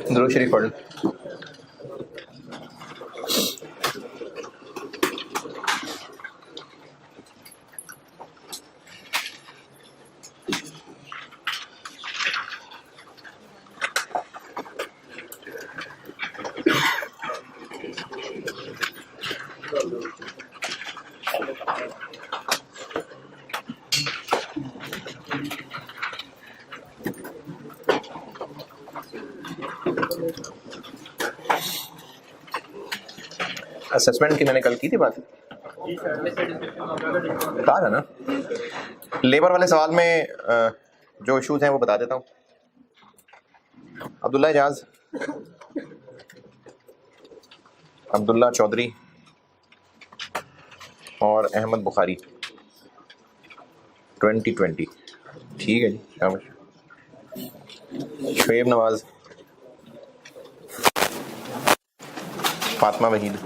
दुरूद शरीफ पढ़। असेसमेंट की मैंने कल की थी बात, कहा था ना। लेबर वाले सवाल में जो इश्यूज हैं वो बता देता हूँ। अब्दुल्ला एजाज, अब्दुल्ला चौधरी और अहमद बुखारी 2020। ठीक है जी, शाबाश। शुएब नवाज, फातिमा वहीद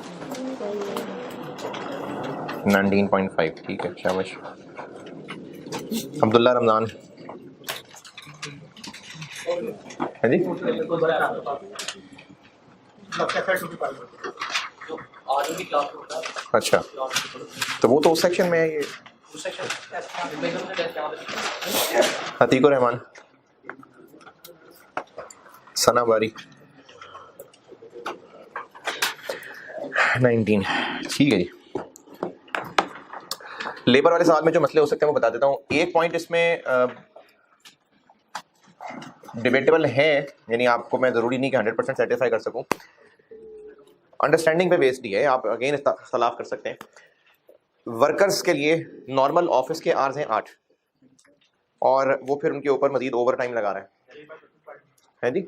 19.5। ठीक है, शाबाश। अब्दुल्ला रमजान, है जी। अच्छा, तो वो तो उस सेक्शन में है। ये अतीकुर रहमान, सना बारी 19। ठीक है जी। लेबर वाले सवाल में जो मसले हो सकते हैं वो बता देता हूँ। एक पॉइंट इसमें डिबेटेबल है, यानी आपको मैं ज़रूरी नहीं कि 100% सेटिस्फाई कर सकूं। अंडरस्टैंडिंग पे बेस्ड ही है, आप अगेन इख्तलाफ कर सकते हैं। वर्कर्स के लिए नॉर्मल ऑफिस के आवर्स हैं 8 और वो फिर उनके ऊपर मजीद ओवर टाइम लगा रहा है जी।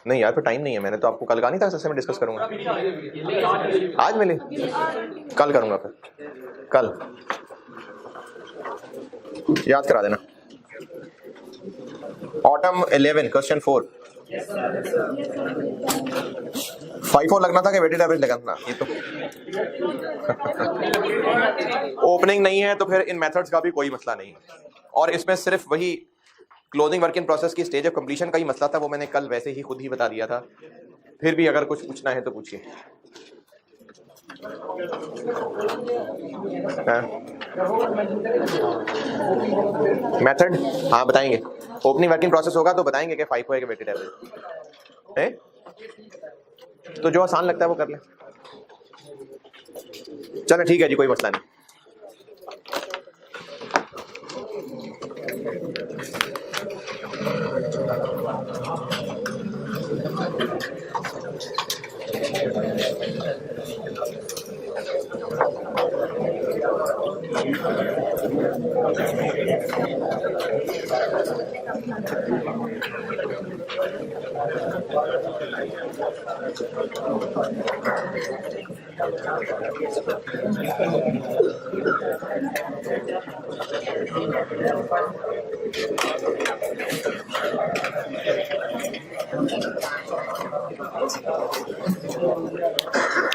नहीं यार, फिर टाइम नहीं है। मैंने तो आपको कल कहा नहीं था सर, मैं डिस्कस करूंगा। आज मिले, कल करूंगा, फिर कल याद करा देना। Autumn 11 question 4। 5 लगना था कि वेटेड एवरेज लगाना। ये तो ओपनिंग नहीं है तो फिर इन मेथड्स का भी कोई मसला नहीं, और इसमें सिर्फ वही क्लोजिंग वर्क इन प्रोसेस की स्टेज ऑफ कंप्लीशन का ही मसला था। वो मैंने कल वैसे ही खुद ही बता दिया था। फिर भी अगर कुछ पूछना है तो पूछिए। मेथड हाँ बताएंगे। ओपनिंग वर्क इन प्रोसेस होगा तो बताएंगे कि 5 होएगा वेटेड एवरेज है। तो जो आसान लगता है वो कर ले। चलो ठीक है जी, कोई मसला नहीं।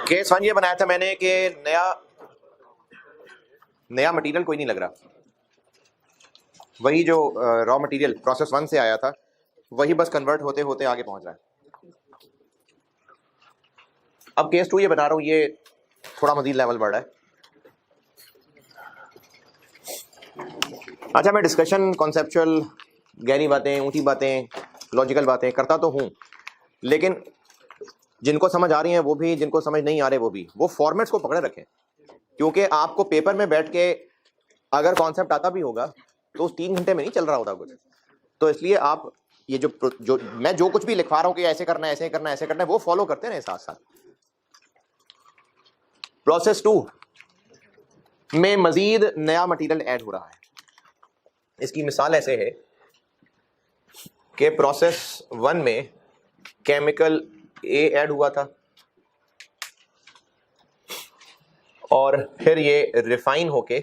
केस 1 ये बनाया था मैंने कि नया मटेरियल कोई नहीं लग रहा। वही जो रॉ मटेरियल प्रोसेस 1 से आया था वही बस कन्वर्ट होते होते आगे पहुंच रहा है। अब केस 2 ये बता रहा हूं, ये थोड़ा मजीद लेवल बढ़ रहा है। अच्छा, मैं डिस्कशन कॉन्सेप्चुअल गहरी बातें, ऊंची बातें, लॉजिकल बातें करता तो हूं, लेकिन जिनको समझ आ रही हैं वो भी, जिनको समझ नहीं आ रहे वो भी, वो फॉर्मेट्स को पकड़े रखें। क्योंकि आपको पेपर में बैठ के अगर कॉन्सेप्ट आता भी होगा तो उस 3 घंटे में नहीं चल रहा होता कुछ। तो इसलिए आप ये जो मैं जो कुछ भी लिखवा रहा हूँ कि ऐसे करना है, ऐसे करना है, ऐसे करना है, वो फॉलो करते रहे साथ साथ। प्रोसेस 2 में मजीद नया मटेरियल ऐड हो रहा है। इसकी मिसाल ऐसे है कि प्रोसेस 1 में केमिकल ए ऐड हुआ था और फिर ये रिफाइन होके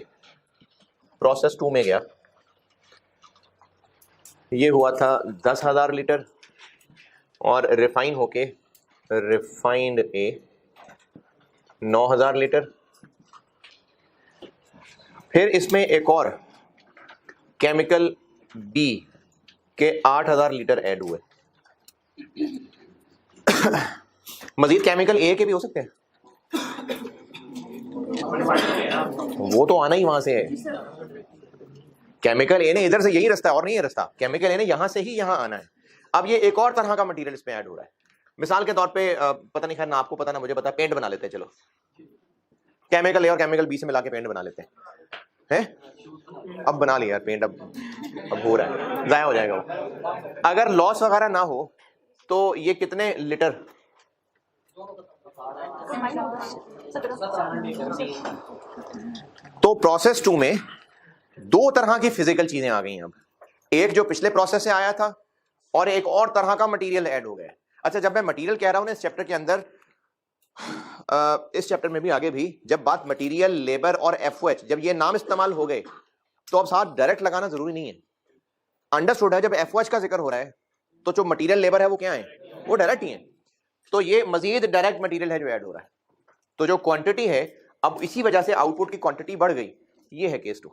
प्रोसेस 2 में गया। ये हुआ था 10,000 लीटर और रिफाइन होके रिफाइंड ए 9,000 लीटर। फिर इसमें एक और केमिकल बी के 8000 लीटर ऐड हुए, मजीद केमिकल ए के भी हो सकते हैं, वो तो आना ही वहां से है। केमिकल ए ने इधर से यही रास्ता है और नहीं है रास्ता, केमिकल ए ने यहां से ही यहां आना है। अब ये एक और तरह का मटेरियल इसमें ऐड हो रहा है। मिसाल के तौर पे पता नहीं, खैर ना आपको पता ना मुझे पता, पेंट बना लेते हैं, चलो केमिकल ए और केमिकल बी से मिला के पेंट बना लेते हैं, अब बना लिया पेंट, अब हो रहा है, जाया हो जाएगा वो। अगर लॉस वगैरह ना हो तो ये कितने लीटर, तो प्रोसेस 2 में दो तरह की फिजिकल चीजें आ गई। अब एक जो पिछले प्रोसेस से आया था और एक और तरह का मटेरियल ऐड हो गया। अच्छा, जब मैं मटेरियल कह रहा हूं ना इस चैप्टर के अंदर, इस चैप्टर में भी आगे भी, जब बात मटेरियल, लेबर और एफओएच, जब ये नाम इस्तेमाल हो गए तो अब साथ डायरेक्ट लगाना जरूरी नहीं है। अंडरस्टूड है, जब एफओएच का जिक्र हो रहा है तो जो मटेरियल लेबर है वो क्या है, वो डायरेक्ट ही है, तो ये मजीद डायरेक्ट मटेरियल है जो ऐड हो रहा है। तो जो क्वांटिटी है, अब इसी वजह से आउटपुट की क्वांटिटी बढ़ गई, ये है केस 2।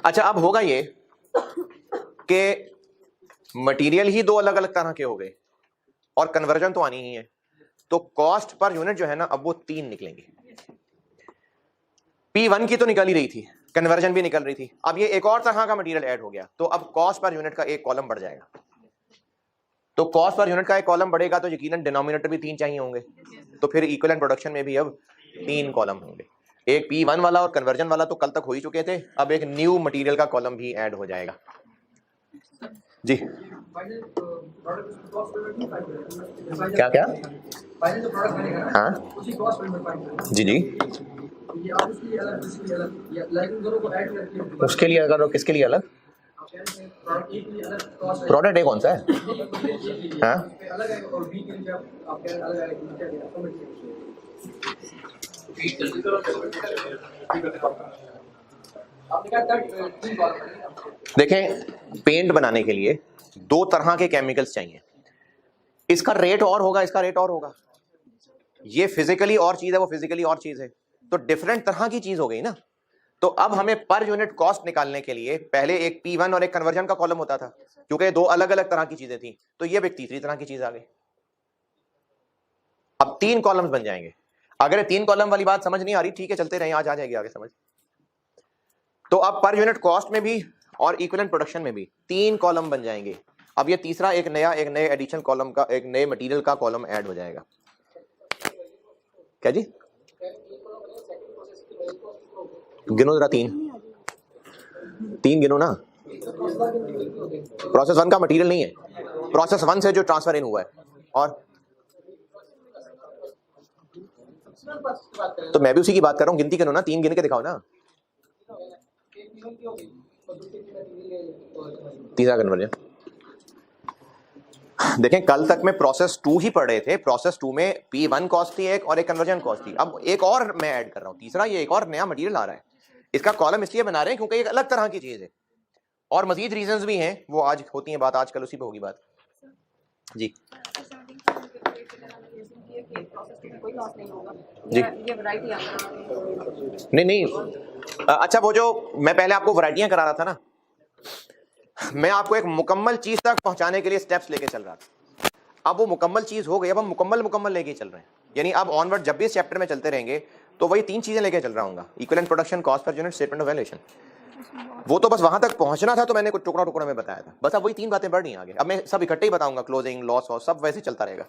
अच्छा, अब होगा ये कि मटेरियल ही दो अलग अलग तरह के हो गए और कन्वर्जन तो आनी ही है, तो कॉस्ट पर यूनिट जो है ना अब वो 3 निकलेंगे। P1 की तो निकल ही रही थी, कन्वर्जन भी निकल रही थी, अब ये एक और तरह का मटेरियल ऐड हो गया, तो अब कॉस्ट पर यूनिट का एक कॉलम बढ़ जाएगा। तो कॉस्ट पर यूनिट का एक कॉलम बढ़ेगा तो यकीनन डिनोमिनेटर भी 3 चाहिए होंगे, तो फिर इक्विवेलेंट प्रोडक्शन में भी अब 3 कॉलम होंगे। एक P1 वाला और कन्वर्जन वाला तो कल तक हो ही चुके थे, अब एक न्यू मटेरियल का कॉलम भी ऐड हो जाएगा। जी क्या क्या, हाँ जी जी, उसके लिए अगर किसके लिए अलग प्रोडक्ट है, कौन सा है, हाँ देखें, पेंट बनाने के लिए 2 तरह के केमिकल्स चाहिए, इसका रेट और होगा, इसका रेट और होगा, ये फिजिकली और चीज है, वो फिजिकली और चीज है, तो डिफरेंट तरह की चीज हो गई ना। तो अब हमें पर यूनिट कॉस्ट निकालने के लिए पहले एक P1 और एक कन्वर्जन का कॉलम होता था, क्योंकि 2 अलग अलग तरह की चीजें थी, तो ये अब एक तीसरी तरह की चीज आ गई। अब 3 कॉलम्स बन जाएंगे। अगर 3 कॉलम वाली बात समझ नहीं आ रही, ठीक है चलते रहे, आज आ जाएगी आगे समझ। तो अब पर यूनिट कॉस्ट में भी और इक्विवेलेंट प्रोडक्शन में भी 3 कॉलम बन जाएंगे। अब ये तीसरा एक नए एडिशन कॉलम का, एक नए मटेरियल का कॉलम ऐड हो जाएगा। क्या जी, गिनो जरा, 3 गिनो ना। प्रोसेस 1 का मटेरियल नहीं है, प्रोसेस 1 से जो ट्रांसफर इन हुआ है, और तो मैं भी उसी की बात कर रहा हूँ, गिनती गिनो ना, 3 गिन के दिखाओ ना। तीसरा कन्वर्जन, देखें कल तक में प्रोसेस 2 ही पढ़ रहे थे, प्रोसेस 2 में P1 कॉस्ट थी एक और एक कन्वर्जन कॉस्ट थी, अब एक और मैं ऐड कर रहा हूं, तीसरा, ये एक और नया मटेरियल आ रहा है। इसका कॉलम इसलिए बना रहे हैं क्योंकि एक अलग तरह की चीज है, और मजीद रीजंस भी हैं, वो आज होती है बात, आजकल उसी पे होगी बात जी। जी नहीं, अच्छा वो जो मैं पहले आपको वैरायटियां करा रहा था ना, मैं आपको एक मुकम्मल चीज तक पहुंचाने के लिए स्टेप्स लेके चल रहा था, अब वो मुकम्मल चीज हो गई, अब हम मुकम्मल लेके चल रहे हैं, यानी अब ऑनवर्ड जब भी इस चैप्टर में चलते रहेंगे तो वही 3 चीजें लेके चल रहा हूँ, equivalent production, cost per unit, statement of valuation. वो तो बस वहां तक पहुंचना था, तो मैंने कुछ टुकड़ा में बताया था, बस अब वही 3 बातें बढ़ रही हैं आगे, अब मैं सब इकट्ठे ही बताऊंगा, क्लोजिंग, लॉस और सब वैसे चलता रहेगा।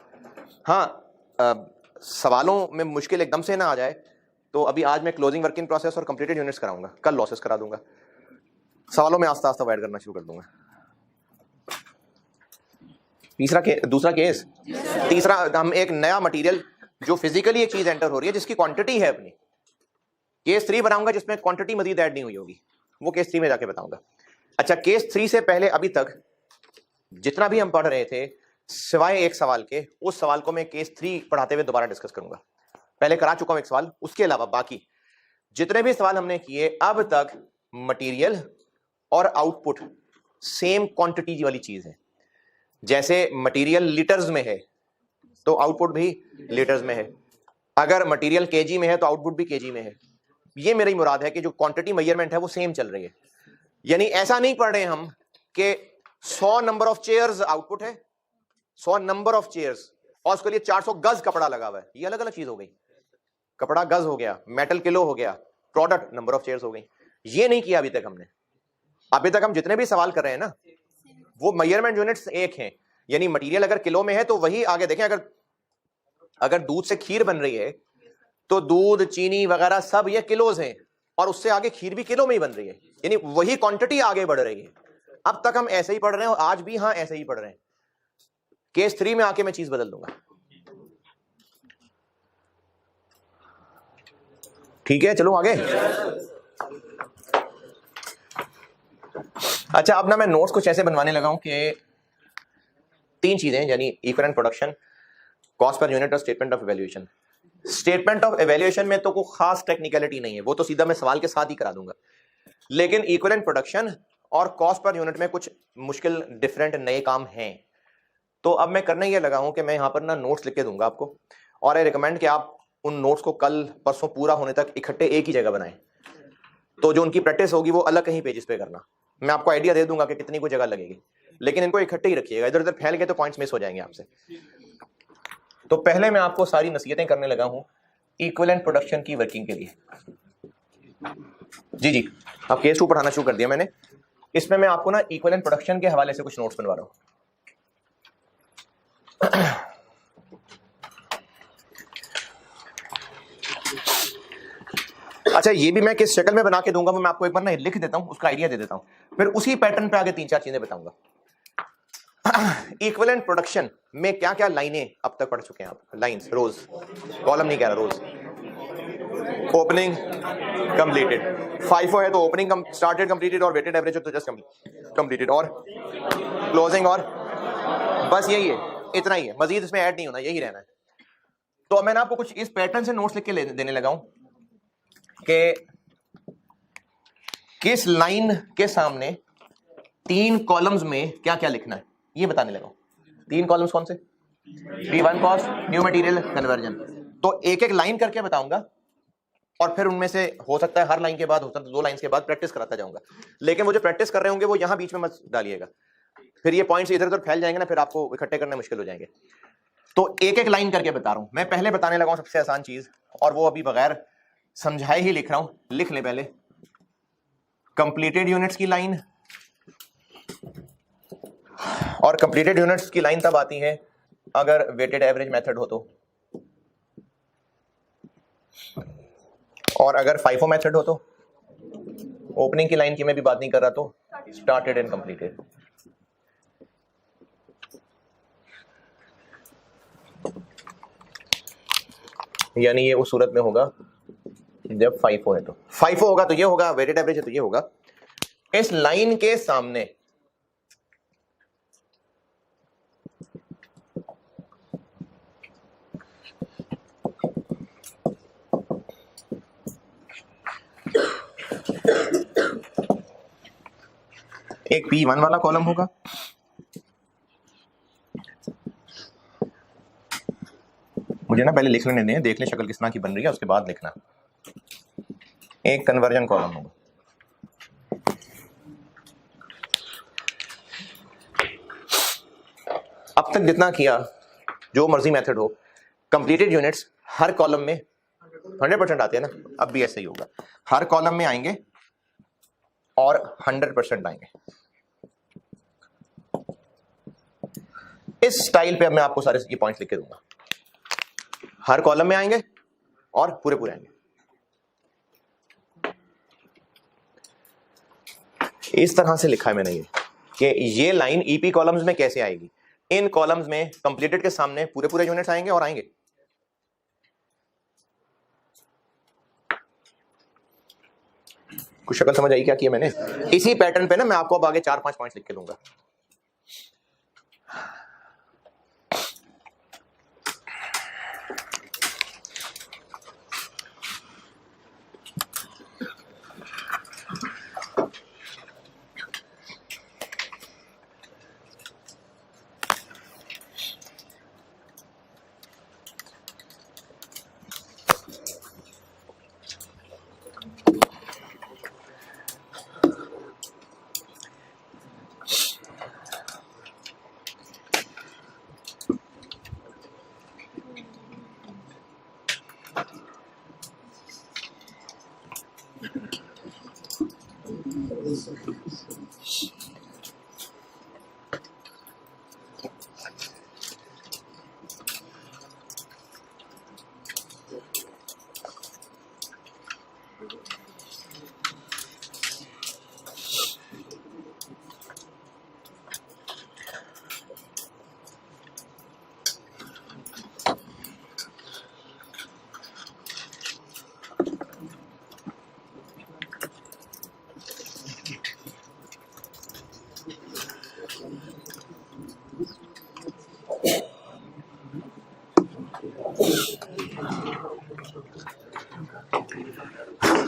हाँ, सवालों में मुश्किल एकदम से ना आ जाए तो अभी आज मैं क्लोजिंग वर्क इन प्रोसेस और कंप्लीटेड यूनिट्स कराऊंगा, कल लॉसेस करा दूंगा, सवालों में आस्ता आस्ता ऐड करना शुरू कर दूंगा। दूसरा केस, तीसरा, हम एक नया मटेरियल जो फिजिकली एक चीज एंटर हो रही है जिसकी क्वांटिटी है अपनी, केस 3 बनाऊंगा जिसमें क्वांटिटी मजीद ऐड नहीं हुई होगी, वो केस 3 में जाके बताऊंगा। अच्छा, केस 3 से पहले अभी तक जितना भी हम पढ़ रहे थे, सिवाय एक सवाल के, उस सवाल को मैं केस 3 पढ़ाते हुए दोबारा डिस्कस करूंगा, पहले करा चुका हूं एक सवाल, उसके अलावा बाकी जितने भी सवाल हमने किए अब तक, मटेरियल और आउटपुट सेम क्वांटिटी वाली चीज है। जैसे मटेरियल लीटर्स में है तो आउटपुट भी लीटर्स में है, अगर मटेरियल केजी में है तो आउटपुट भी केजी में है, ये मेरी मुराद है कि जो क्वांटिटी मेजरमेंट है वो सेम चल रही है। यानी ऐसा नहीं पढ़ रहे हम कि 100 नंबर ऑफ चेयर्स आउटपुट है, 100 नंबर ऑफ चेयर्स, और उसके लिए 400 गज कपड़ा लगा हुआ है, ये अलग अलग चीज हो गई। कपड़ा गज हो गया, मेटल किलो हो गया, प्रोडक्ट नंबर ऑफ चेयर्स हो गई। ये नहीं किया अभी तक हमने। अभी तक हम जितने भी सवाल कर रहे हैं ना, वो मेजरमेंट यूनिट्स एक हैं। यानी मटेरियल अगर किलो में है तो वही आगे देखें, अगर दूध से खीर बन रही है तो दूध, चीनी वगैरह सब ये किलोज हैं, और उससे आगे खीर भी किलो में ही बन रही है, यानी वही क्वांटिटी आगे बढ़ रही है। अब तक हम ऐसे ही पढ़ रहे हैं और आज भी हाँ ऐसे ही पढ़ रहे हैं। केस 3 में आके मैं चीज बदल दूंगा। ठीक है, चलो आगे। अच्छा, अब ना मैं नोट्स कुछ ऐसे बनवाने लगा हूं कि 3 चीजें, यानी equivalent production, cost per unit और statement of evaluation. Statement of evaluation में तो कोई खास टेक्निकलिटी नहीं है, वो तो सीधा मैं सवाल के साथ ही करा दूंगा। लेकिन इक्विवेलेंट प्रोडक्शन और कॉस्ट पर यूनिट में कुछ मुश्किल डिफरेंट नए काम हैं। तो अब मैं करने ये लगा हूं कि मैं यहां पर ना नोट्स लिख के दूंगा आपको, और आई रिकमेंड कि आप उन नोट्स को कल परसों पूरा होने तक इकट्ठे एक ही जगह बनाएं। तो जो उनकी प्रैक्टिस होगी वो अलग कहीं पेजेस पे करना। मैं आपको आइडिया दे दूंगा कि कितनी कोई जगह लगेगी, लेकिन इनको इकट्ठे ही रखिएगा, इधर उधर फैल गए तो पॉइंट्स मिस हो जाएंगे आपसे। तो पहले मैं आपको सारी नसीहतें करने लगा हूं इक्विवेलेंट प्रोडक्शन की वर्किंग के लिए। जी, अब केस 2 पढ़ाना शुरू कर दिया मैंने। इसमें मैं आपको ना इक्विवेलेंट प्रोडक्शन के हवाले से कुछ नोट्स बनवा रहा हूं। अच्छा, ये भी मैं किस शक्ल में बना के दूंगा वो मैं आपको एक बार ना लिख देता हूं, उसका आइडिया दे देता हूं, फिर उसी पैटर्न पे आगे 3-4 चीजें बताऊंगा। इक्विवेलेंट प्रोडक्शन में क्या क्या लाइनें अब तक पढ़ चुके हैं आप? लाइंस, रोज, कॉलम नहीं कह रहा, रोज। ओपनिंग, कंप्लीटेड, FIFO है तो ओपनिंग स्टार्टेड, कंप्लीटेड, और वेटेड एवरेज हो तो जस्ट कंप्लीटेड, और क्लोजिंग, और बस यही है, इतना ही है, मजीद इसमें ऐड नहीं होना, यही रहना है। तो अब मैं आपको कुछ इस पैटर्न से नोट्स लिख के देने लगा हूं कि किस लाइन के सामने 3 कॉलम्स में क्या क्या लिखना है, ये बताने लगा हूं। 3 कॉलम्स कौन से? P1 cost, new material, conversion. तो एक एक लाइन करके बताऊंगा, और फिर उनमें से हो सकता है हर लाइन के बाद, हो सकता है 2 लाइन के बाद प्रैक्टिस कराता जाऊंगा। लेकिन वो जो प्रैक्टिस कर रहे होंगे वो यहां बीच में मत डालिएगा, फिर ये पॉइंट्स इधर उधर फैल जाएंगे ना, फिर आपको इकट्ठे करने मुश्किल हो जाएंगे। तो एक एक लाइन करके बता रहा हूं। मैं पहले बताने लगा हूं सबसे आसान चीज, और वो अभी बगैर समझाए ही लिख रहा हूं, लिख ले पहले। कंप्लीटेड यूनिट्स की लाइन, और कंप्लीटेड यूनिट्स की लाइन तब आती है अगर वेटेड एवरेज मेथड हो तो, और अगर FIFO मेथड हो तो। ओपनिंग की लाइन की मैं भी बात नहीं कर रहा, तो स्टार्टेड एंड कंप्लीटेड। यानी ये उस सूरत में होगा जब FIFO है, तो FIFO होगा तो ये होगा, वेटेड एवरेज है तो ये होगा। इस लाइन के सामने एक P1 वाला कॉलम होगा, मुझे ना पहले लिख लेने दें, देख ले शक्ल किस तरह की बन रही है, उसके बाद लिखना। एक कन्वर्जन कॉलम होगा, अब तक जितना किया जो मर्जी मेथड हो, कंप्लीटेड यूनिट्स हर कॉलम में 100% आते हैं ना, अब भी ऐसे ही होगा, हर कॉलम में आएंगे और 100% आएंगे। इस स्टाइल पे अब मैं आपको सारे ये पॉइंट्स लिख के दूंगा, हर कॉलम में आएंगे और पूरे पूरे आएंगे। इस तरह से लिखा है मैंने ये कि ये लाइन ईपी कॉलम्स में कैसे आएगी। इन कॉलम्स में कंप्लीटेड के सामने पूरे पूरे यूनिट्स आएंगे और आएंगे। कुछ शक्ल समझ आई क्या किया मैंने? इसी पैटर्न पे ना मैं आपको अब आगे 4-5 पॉइंट्स लिख के दूंगा।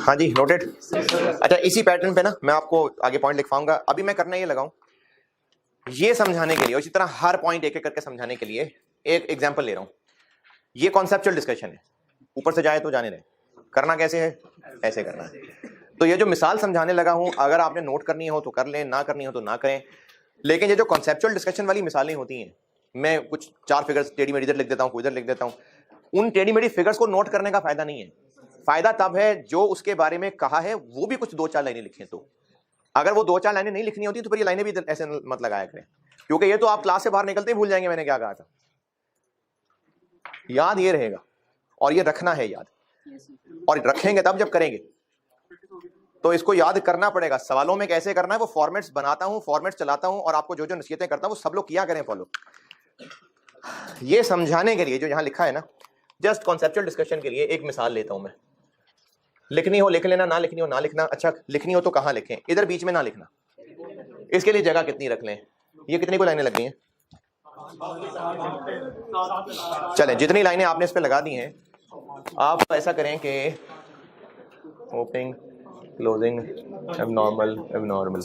हाँ जी, नोटेड। अच्छा, इसी पैटर्न पे ना मैं आपको आगे पॉइंट लिखवाऊंगा। अभी मैं करना ये लगाऊं, ये समझाने के लिए, और इसी तरह हर पॉइंट एक एक करके समझाने के लिए एक एग्जांपल ले रहा हूं। ये कॉन्सेप्चुअल डिस्कशन है, ऊपर से जाए तो जाने दें। करना कैसे है? ऐसे करना है। तो ये जो मिसाल समझाने लगा हूं, अगर आपने नोट करनी हो तो कर लें, ना करनी हो तो ना करें। लेकिन ये जो कॉन्सेप्चुअल डिस्कशन वाली मिसालें होती हैं, मैं कुछ 4 फिगर्स टेढ़ी मेढ़ी इधर लिख देता हूँ, इधर लिख देता हूँ, उन टेढ़ी मेढ़ी फिगर्स को नोट करने का फायदा नहीं है। फायदा तब है जो उसके बारे में कहा है वो भी कुछ 2-4 लाइनें लिखें। तो अगर वो 2-4 लाइनें नहीं लिखनी होती तो फिर ये लाइनें भी ऐसे मत लगाया करें, क्योंकि ये तो आप क्लास से बाहर निकलते ही भूल जाएंगे मैंने क्या कहा था। याद ये रहेगा और ये रखना है याद, और रखेंगे तब जब करेंगे। तो इसको याद करना पड़ेगा। सवालों में कैसे करना है वो फॉर्मेट्स बनाता हूं, फॉर्मेट्स चलाता हूं, और आपको जो जो नसीहतें करता हूं वो सब लोग किया करें फॉलो। ये समझाने के लिए जो यहां लिखा है ना, जस्ट कॉन्सेप्चुअल डिस्कशन के लिए एक मिसाल लेता हूं मैं। लिखनी हो लिख लेना, ना लिखनी हो ना लिखना। अच्छा, लिखनी हो तो कहां लिखें? इधर बीच में ना लिखना। इसके लिए जगह कितनी रख लें? ये कितनी को लाइनें लग गई हैं? चलें, जितनी लाइनें आपने इस पे लगा दी हैं, आप ऐसा करें कि ओपनिंग, क्लोजिंग, एबनॉर्मल, एबनॉर्मल,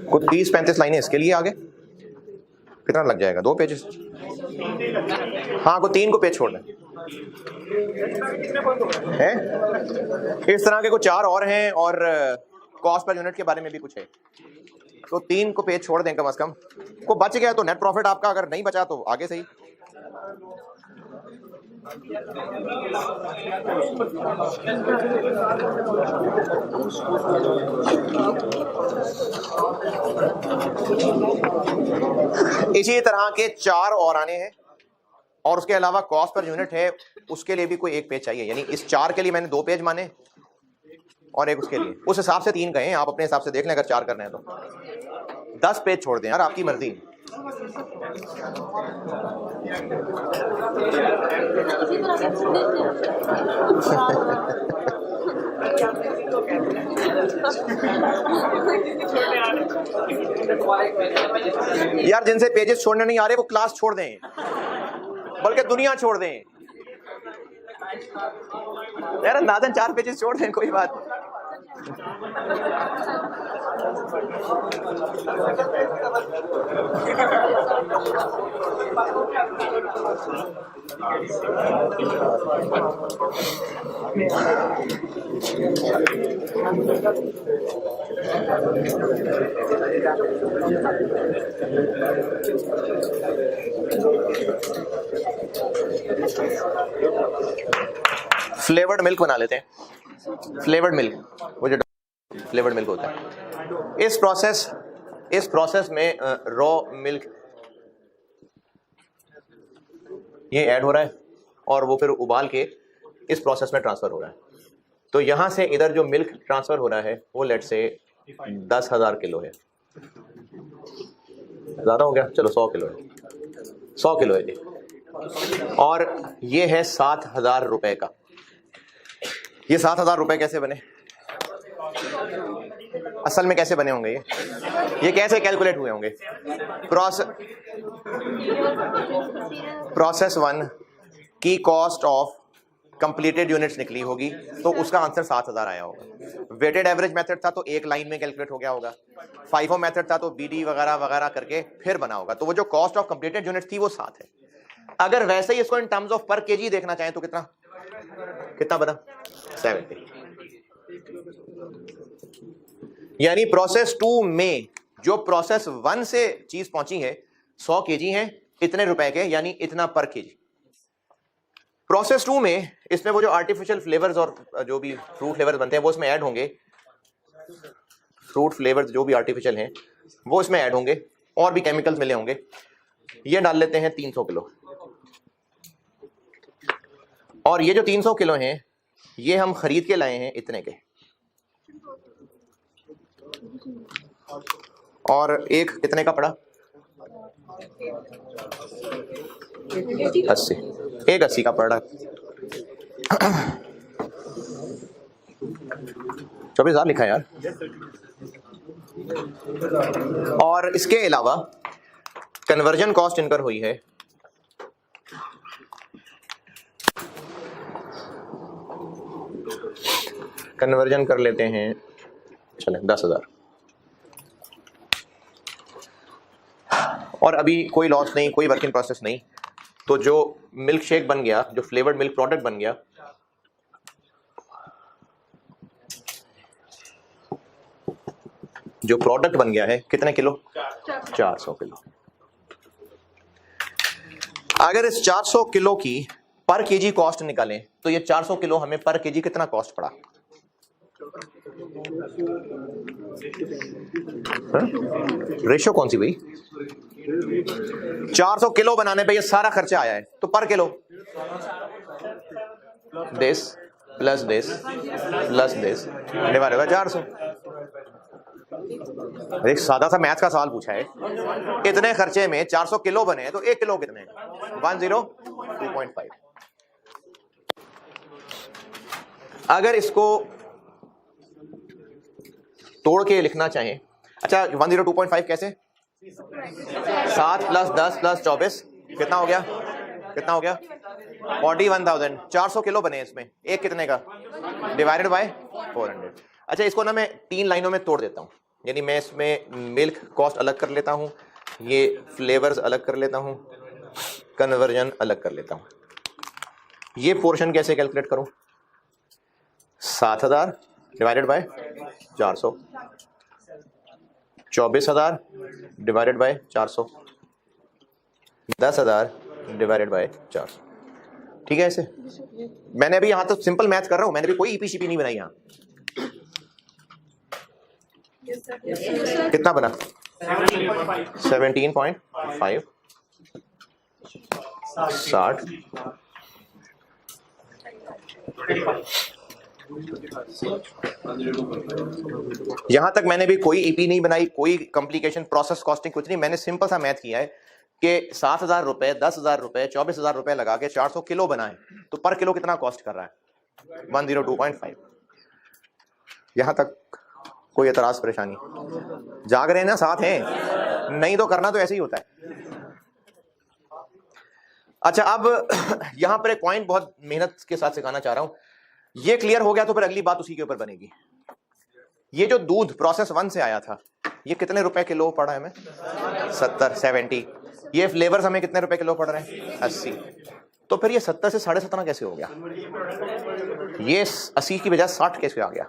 कुछ 30-35 लाइनें इसके लिए आगे। कितना लग जाएगा? 2 पेजेस। हाँ, को 3 को पेज छोड़ दें। है इस तरह के कुछ 4 और हैं, और कॉस्ट पर यूनिट के बारे में भी कुछ है, तो 3 को पेज छोड़ दें कम से कम। को बच गया तो नेट प्रॉफिट आपका, अगर नहीं बचा तो आगे सही। इसी तरह के 4 और आने हैं, और उसके अलावा कॉस्ट पर यूनिट है, उसके लिए भी कोई एक पेज चाहिए। यानी इस 4 के लिए मैंने 2 पेज माने, और एक उसके लिए। उस हिसाब से 3 कहें, आप अपने हिसाब से देख लें। अगर 4 करने हैं तो 10 पेज छोड़ दें यार, आपकी मर्जी। यार जिनसे पेजेस छोड़ने नहीं आ रहे वो क्लास छोड़ दें, बल्कि दुनिया छोड़ दें। यार अंदाजन 4 पेजेस छोड़ दें, कोई बात नहीं। फ्लेवर्ड मिल्क बना लेते हैं। फ्लेवर्ड मिल्क, वो जो फ्लेवर्ड मिल्क होता है, इस प्रोसेस में रॉ मिल्क ये ऐड हो रहा है, और वो फिर उबाल के इस प्रोसेस में ट्रांसफर हो रहा है। तो यहां से इधर जो मिल्क ट्रांसफर हो रहा है वो लेट से 10,000 किलो है। ज्यादा हो गया, चलो 100 किलो है, 100 किलो है जी। और ये है 7,000 रुपए का। ये 7,000 रुपए कैसे बने? असल में कैसे बने होंगे? ये कैसे कैलकुलेट हुए होंगे? प्रोसेस 1 की कॉस्ट ऑफ कंप्लीटेड यूनिट्स निकली होगी, तो उसका आंसर 7,000 आया होगा। वेटेड एवरेज मेथड था तो एक लाइन में कैलकुलेट हो गया होगा। फाइफो मेथड था तो बीडी वगैरह वगैरह करके फिर बना होगा। तो वो जो कॉस्ट ऑफ कंप्लीटेड यूनिट्स थी वो 7 है। अगर वैसे ही इसको इन टर्म्स ऑफ पर केजी देखना चाहें तो कितना बना? 70। यानी प्रोसेस 2 में जो प्रोसेस 1 से चीज पहुंची है 100 केजी है, इतने रुपए के, यानी इतना पर केजी। प्रोसेस 2 में इसमें वो जो आर्टिफिशियल फ्लेवर्स और जो भी फ्रूट फ्लेवर्स बनते हैं वो इसमें ऐड होंगे, फ्रूट फ्लेवर्स जो भी आर्टिफिशियल हैं वो इसमें ऐड होंगे, और भी केमिकल्स मिले होंगे। ये डाल लेते हैं 300 किलो, और ये जो 300 किलो हैं ये हम खरीद के लाए हैं इतने के, और एक कितने का पड़ा? 80, एक 80 का पड़ा। 24,000 लिखा है यार। और इसके अलावा कन्वर्जन कॉस्ट इनकर हुई है कन्वर्जन कर लेते हैं, चलें 10,000। और अभी कोई लॉस नहीं, कोई वर्क इन प्रोसेस नहीं। तो जो मिल्क शेक बन गया, जो फ्लेवर्ड मिल्क प्रोडक्ट बन गया, जो प्रोडक्ट बन गया है कितने किलो? 400 किलो। अगर इस 400 किलो की पर केजी कॉस्ट निकालें तो ये 400 किलो हमें पर केजी कितना कॉस्ट पड़ा? रेशो कौन सी भाई? 400 किलो बनाने पे ये सारा खर्चा आया है, तो पर kilo this plus this plus this divided by 400। एक सादा सा मैथ का सवाल पूछा है, इतने खर्चे में 400 किलो बने हैं तो 1 किलो कितने? 102.5। अगर इसको तोड़ के लिखना चाहें, अच्छा 102.5 कैसे? 7 प्लस 10 प्लस 24 कितना हो गया? कितना हो गया? 41,000। 400 किलो बने इसमें, एक कितने का? Divided by 400। अच्छा इसको ना मैं 3 लाइनों में तोड़ देता हूं, यानी मैं इसमें मिल्क कॉस्ट अलग कर लेता हूं, ये फ्लेवर्स अलग कर लेता हूं, कन्वर्जन अलग कर लेता हूं। ये पोर्शन कैसे कैलकुलेट करूं? 7,000 divided by 400, 24,000 divided by 400, 10,000 divided by 400। ठीक है? ऐसे मैंने अभी यहां तो सिंपल मैथ कर रहा हूं, मैंने भी कोई ईपीसीपी नहीं बनाई यहां। कितना बना? 17.5 60 यहां तक मैंने भी कोई ईपी नहीं बनाई, कोई कॉम्प्लिकेशन प्रोसेस कॉस्टिंग कुछ नहीं। मैंने सिंपल सा मैथ किया है कि 7,000 रुपए, 10,000 रुपए, 24,000 रुपए लगा के 400 किलो बनाए तो पर किलो कितना कॉस्ट कर रहा है? 102.5। यहां तक कोई एतराज परेशानी? जाग रहे हैं ना? साथ हैं? नहीं तो करना तो ऐसे ही होता है। अच्छा अब यहां पर एक पॉइंट बहुत मेहनत के साथ सिखाना चाह रहा हूं, ये क्लियर हो गया तो फिर अगली बात उसी के ऊपर बनेगी। ये जो दूध प्रोसेस 1 से आया था ये कितने रुपए किलो पड़ा है हमें? 70। ये फ्लेवर्स हमें कितने रुपए किलो पड़ रहे हैं? 80। तो फिर ये 70 से 17.5 कैसे हो गया? ये 80 की बजाय 60 कैसे आ गया?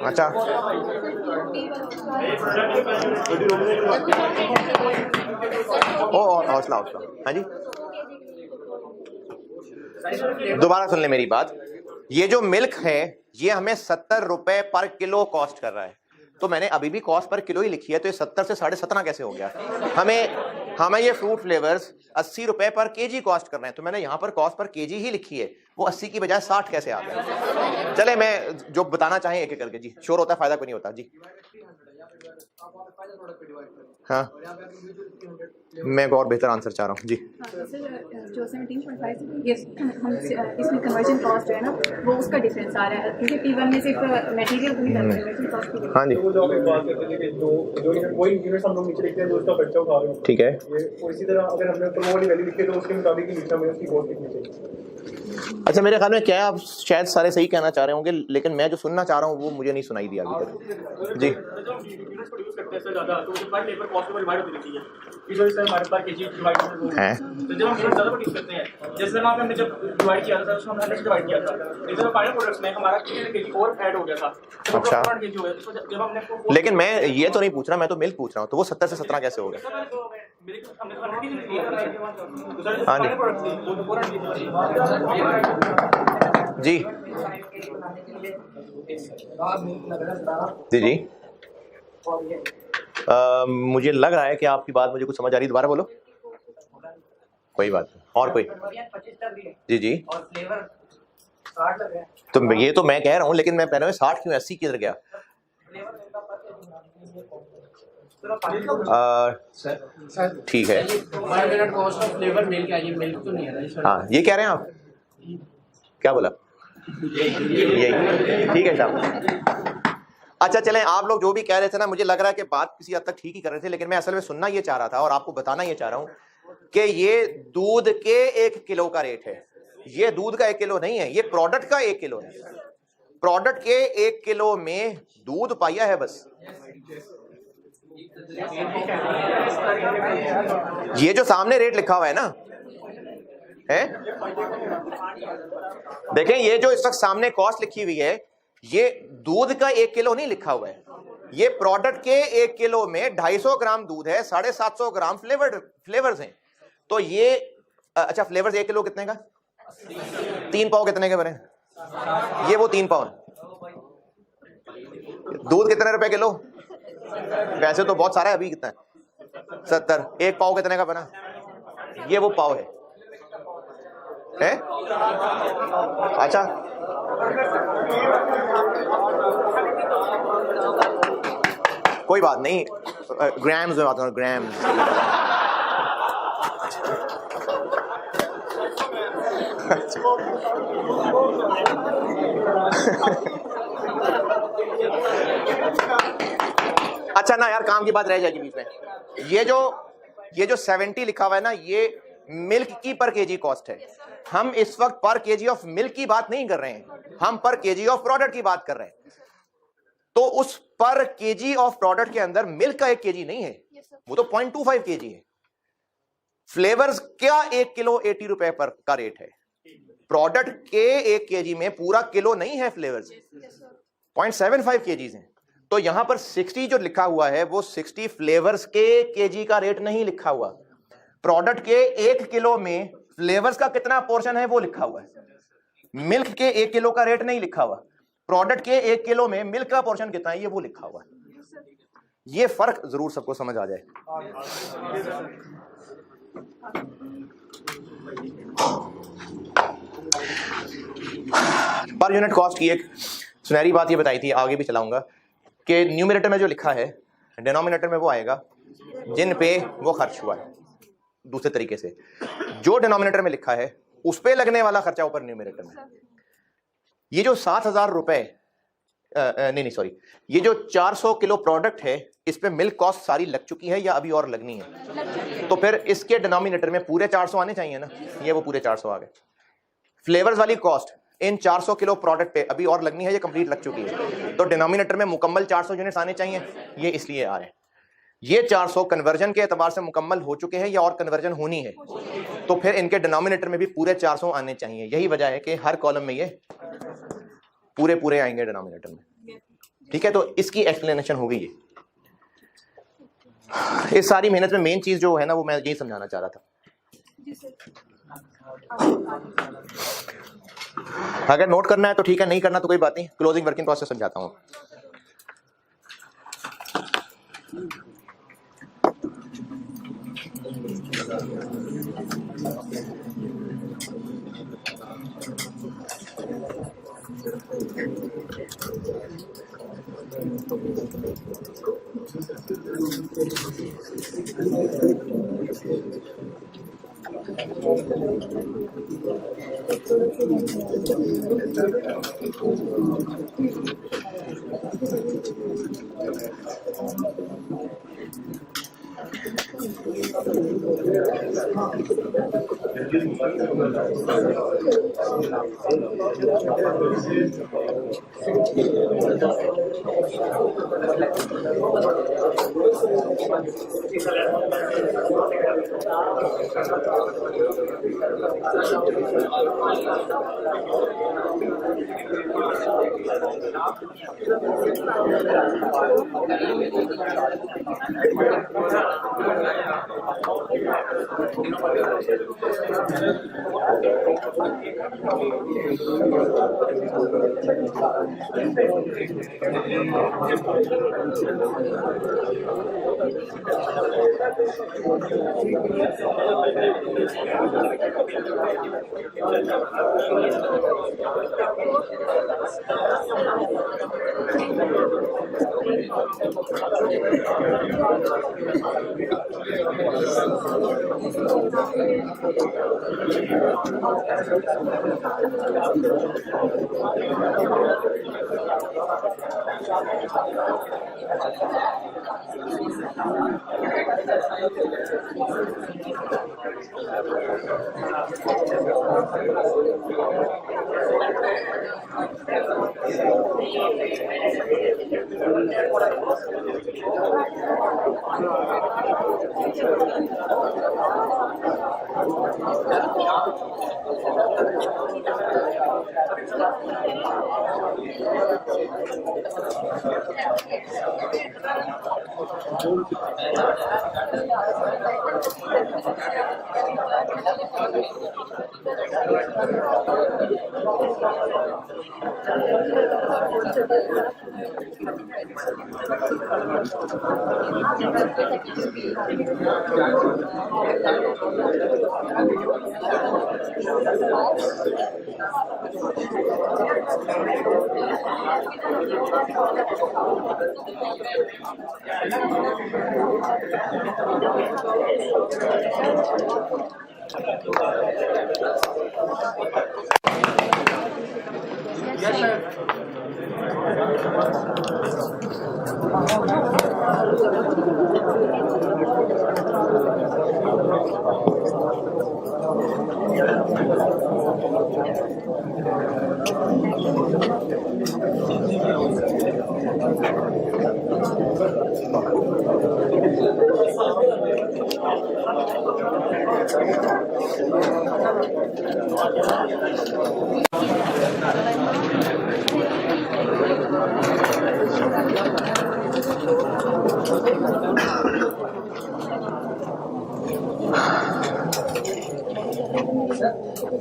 अच्छा ओ हौसला हौसला, हाँ जी दोबारा सुन ले मेरी बात। ये जो मिल्क है ये हमें 70 रुपए पर किलो कॉस्ट कर रहा है, तो मैंने अभी भी कॉस्ट पर किलो ही लिखी है, तो ये 70 से 17.5 कैसे हो गया? हमें ये फ्रूट फ्लेवर्स 80 रुपए पर केजी कॉस्ट कर रहे हैं, तो मैंने यहाँ पर कॉस्ट पर केजी ही लिखी है, वो 80 की बजाय 60 कैसे आ गया? चले मैं जो बताना चाहें एक एक करके। जी शोर होता है, फायदा कोई नहीं होता। जी हाँ मैं एक और बेहतर आंसर चाह रहा हूँ। जी जो 17.5 ये हम इसमें कन्वर्जन कॉस्ट है ना वो उसका डिफरेंस आ रहा है, क्योंकि P1 में सिर्फ मटेरियल को नहीं कन्वर्जन कॉस्ट। हाँ जी ठीक है। इसी तरह अगर हमने ऊपर वो वाली वैल्यू लिखी तो उसके मुताबिक ही लिखना है उसकी कॉस्ट लिखनी चाहिए। अच्छा मेरे ख्याल में क्या आप शायद सारे सही कहना चाह रहे होंगे, लेकिन मैं जो सुनना चाह रहा हूँ वो मुझे नहीं सुनाई दिया अभी तक। जी यूनिट्स प्रोड्यूस करते हैं सर ज़्यादा, तो जो हमारी लेबर कॉस्ट में डिवाइड होती रहती है, इस वजह से हमारे पास केजी डिवाइड है। तो जब हम यूनिट ज़्यादा प्रोड्यूस करते हैं, जैसे वहाँ पे हमने जब डिवाइड किया था उसमें हमने डिवाइड किया था, जैसे फाइनल प्रोडक्ट्स में हमारा केजी और ऐड हो गया था, अच्छा। केजी हो गया, तो जब हमने लेकिन मैं ये तो नहीं पूछ रहा, मैं तो मिल्क पूछ रहा हूँ, तो वो 70 से 17 कैसे हो गया? हाँ जी जी जी जी। मुझे लग रहा है कि आपकी बात मुझे कुछ समझ आ रही है, दोबारा बोलो। कोई बात नहीं, और कोई? जी जी। तो ये तो मैं कह रहा हूँ, लेकिन मैं पहले 60 क्यों, 80 किधर गया? ठीक है, हाँ ये कह रहे हैं आप, क्या बोला? यही ठीक है साहब। अच्छा चलें, आप लोग जो भी कह रहे थे ना, मुझे लग रहा है कि बात किसी हद तक ठीक ही कर रहे थे, लेकिन मैं असल में सुनना ये चाह रहा था और आपको बताना ये चाह रहा हूँ कि ये दूध के 1 किलो का रेट है। ये दूध का 1 किलो नहीं है, ये प्रोडक्ट का 1 किलो है। प्रोडक्ट के 1 किलो में दूध पाया है बस। ये जो सामने रेट लिखा हुआ है ना, है देखें, ये जो इस वक्त सामने कॉस्ट लिखी हुई है, ये दूध का 1 किलो नहीं लिखा हुआ है। ये प्रोडक्ट के 1 किलो में 250 ग्राम दूध है, 750 ग्राम फ्लेवर्स हैं। तो ये अच्छा, फ्लेवर्स 1 किलो कितने का? 3 पाव कितने के बने? ये वो 3 पाव। दूध कितने रुपए किलो? वैसे तो बहुत सारा है, अभी कितना है? 70। 1 पाव कितने का बना? ये वो पाव है? अच्छा, कोई बात नहीं, ग्राम्स में बात करो, ग्राम्स। अच्छा ना यार, काम की बात रह जाएगी बीच में। ये जो 70 लिखा हुआ है ना, ये मिल्क की पर केजी कॉस्ट है। हम इस वक्त पर केजी ऑफ मिल्क की बात नहीं कर रहे हैं, हम पर केजी ऑफ प्रोडक्ट की बात कर रहे हैं। तो उस पर केजी ऑफ प्रोडक्ट के अंदर मिल्क का 1 केजी नहीं है, वो तो 0.25 केजी है। फ्लेवर्स क्या 1 किलो 80 रुपए पर का रेट है। प्रोडक्ट के 1 केजी में पूरा किलो नहीं है, फ्लेवर्स 0.75 केजीज हैं। तो यहां पर 60 जो लिखा हुआ है वो 60 फ्लेवर्स के केजी का रेट नहीं लिखा हुआ। प्रोडक्ट के 1 किलो में फ्लेवर्स का कितना पोर्शन है वो लिखा हुआ है। मिल्क के 1 किलो का रेट नहीं लिखा हुआ। प्रोडक्ट के 1 किलो में मिल्क का पोर्शन कितना है ये वो लिखा हुआ है। ये फर्क जरूर सबको समझ आ जाए। पर यूनिट कॉस्ट की एक सुनहरी बात ये बताई थी, आगे भी चलाऊंगा, कि न्यूमरेटर में जो लिखा है, डिनोमिनेटर में वो आएगा जिन पे वो खर्च हुआ है। दूसरे तरीके से, जो डिनोमिनेटर में लिखा है उस पे लगने वाला खर्चा ऊपर न्यूमरेटर में। ये जो 7,000 रुपए, नहीं सॉरी, ये जो 400 किलो प्रोडक्ट है, इस पे मिल्क कॉस्ट सारी लग चुकी है या अभी और लगनी है? तो फिर इसके डिनोमिनेटर में पूरे 400 आने चाहिए ना, ये वो पूरे 400 आ गए। फ्लेवर्स वाली कॉस्ट इन 400 किलो प्रोडक्ट पे अभी और लगनी है, ये कंप्लीट लग चुकी है। तो डिनोमिनेटर में मुकम्मल 400 यूनिट्स आने चाहिए, ये इसलिए आ रहे हैं। ये 400 कन्वर्जन के एतबार से मुकम्मल हो चुके हैं या और कन्वर्जन होनी है, तो फिर इनके डिनोमिनेटर में भी पूरे 400 आने चाहिए। यही वजह है कि हर कॉलम में ये पूरे आएंगे डिनोमिनेटर में। ठीक है, तो इसकी एक्सप्लेनेशन हो गई है। इस सारी मेहनत में मेन चीज जो है ना, वो मैं यही समझाना चाह रहा था। अगर नोट करना है तो ठीक है, नहीं करना तो कोई बात नहीं, क्लोजिंग वर्किंग प्रोसेस समझाता हूँ।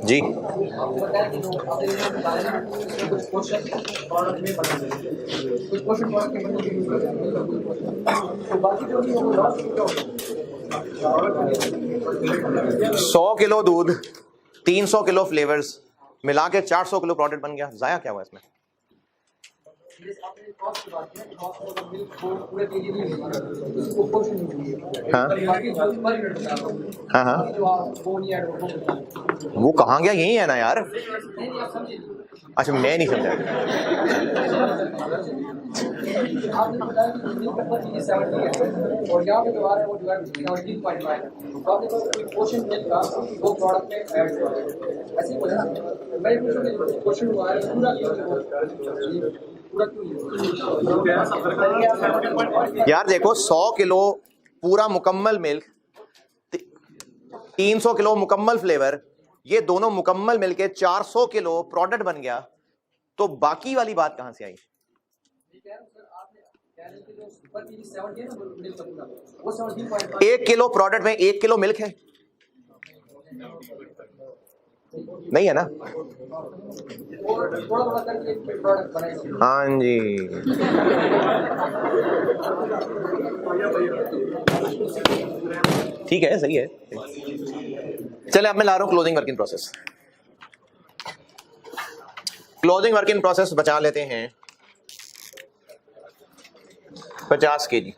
जी 100 किलो दूध, 300 किलो फ्लेवर्स मिला के 400 किलो प्रोडक्ट बन गया। जाया क्या हुआ इसमें? हाँ हाँ हाँ, वो कहाँ गया? यही है ना यार। अच्छा, मैं नहीं समझा। और यहाँ पे दोबारा वो जो है 17.5 तो आपने क्वेश्चन मिलता वो प्रोडक्ट में ऐड कर ऐसे ही बोला मैं क्वेश्चन हुआ है पूरा यार देखो, 100 किलो पूरा मुकम्मल मिल्क, 300 किलो मुकम्मल फ्लेवर, ये दोनों मुकम्मल मिलके 400 किलो प्रोडक्ट बन गया। तो बाकी वाली बात कहां से आई? 1 किलो प्रोडक्ट में 1 किलो मिल्क है? नहीं है ना? हाँ जी, ठीक है, सही है। चले, अब मैं ला रहा हूं closing work in process. Closing work in process बचा लेते हैं 50 kg।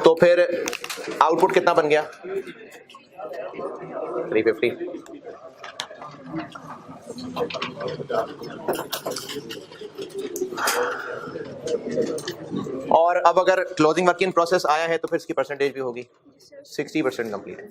तो फिर आउटपुट कितना बन गया? 350। और अब अगर क्लोजिंग वर्क इन प्रोसेस आया है तो फिर इसकी परसेंटेज भी होगी 60% कंप्लीट।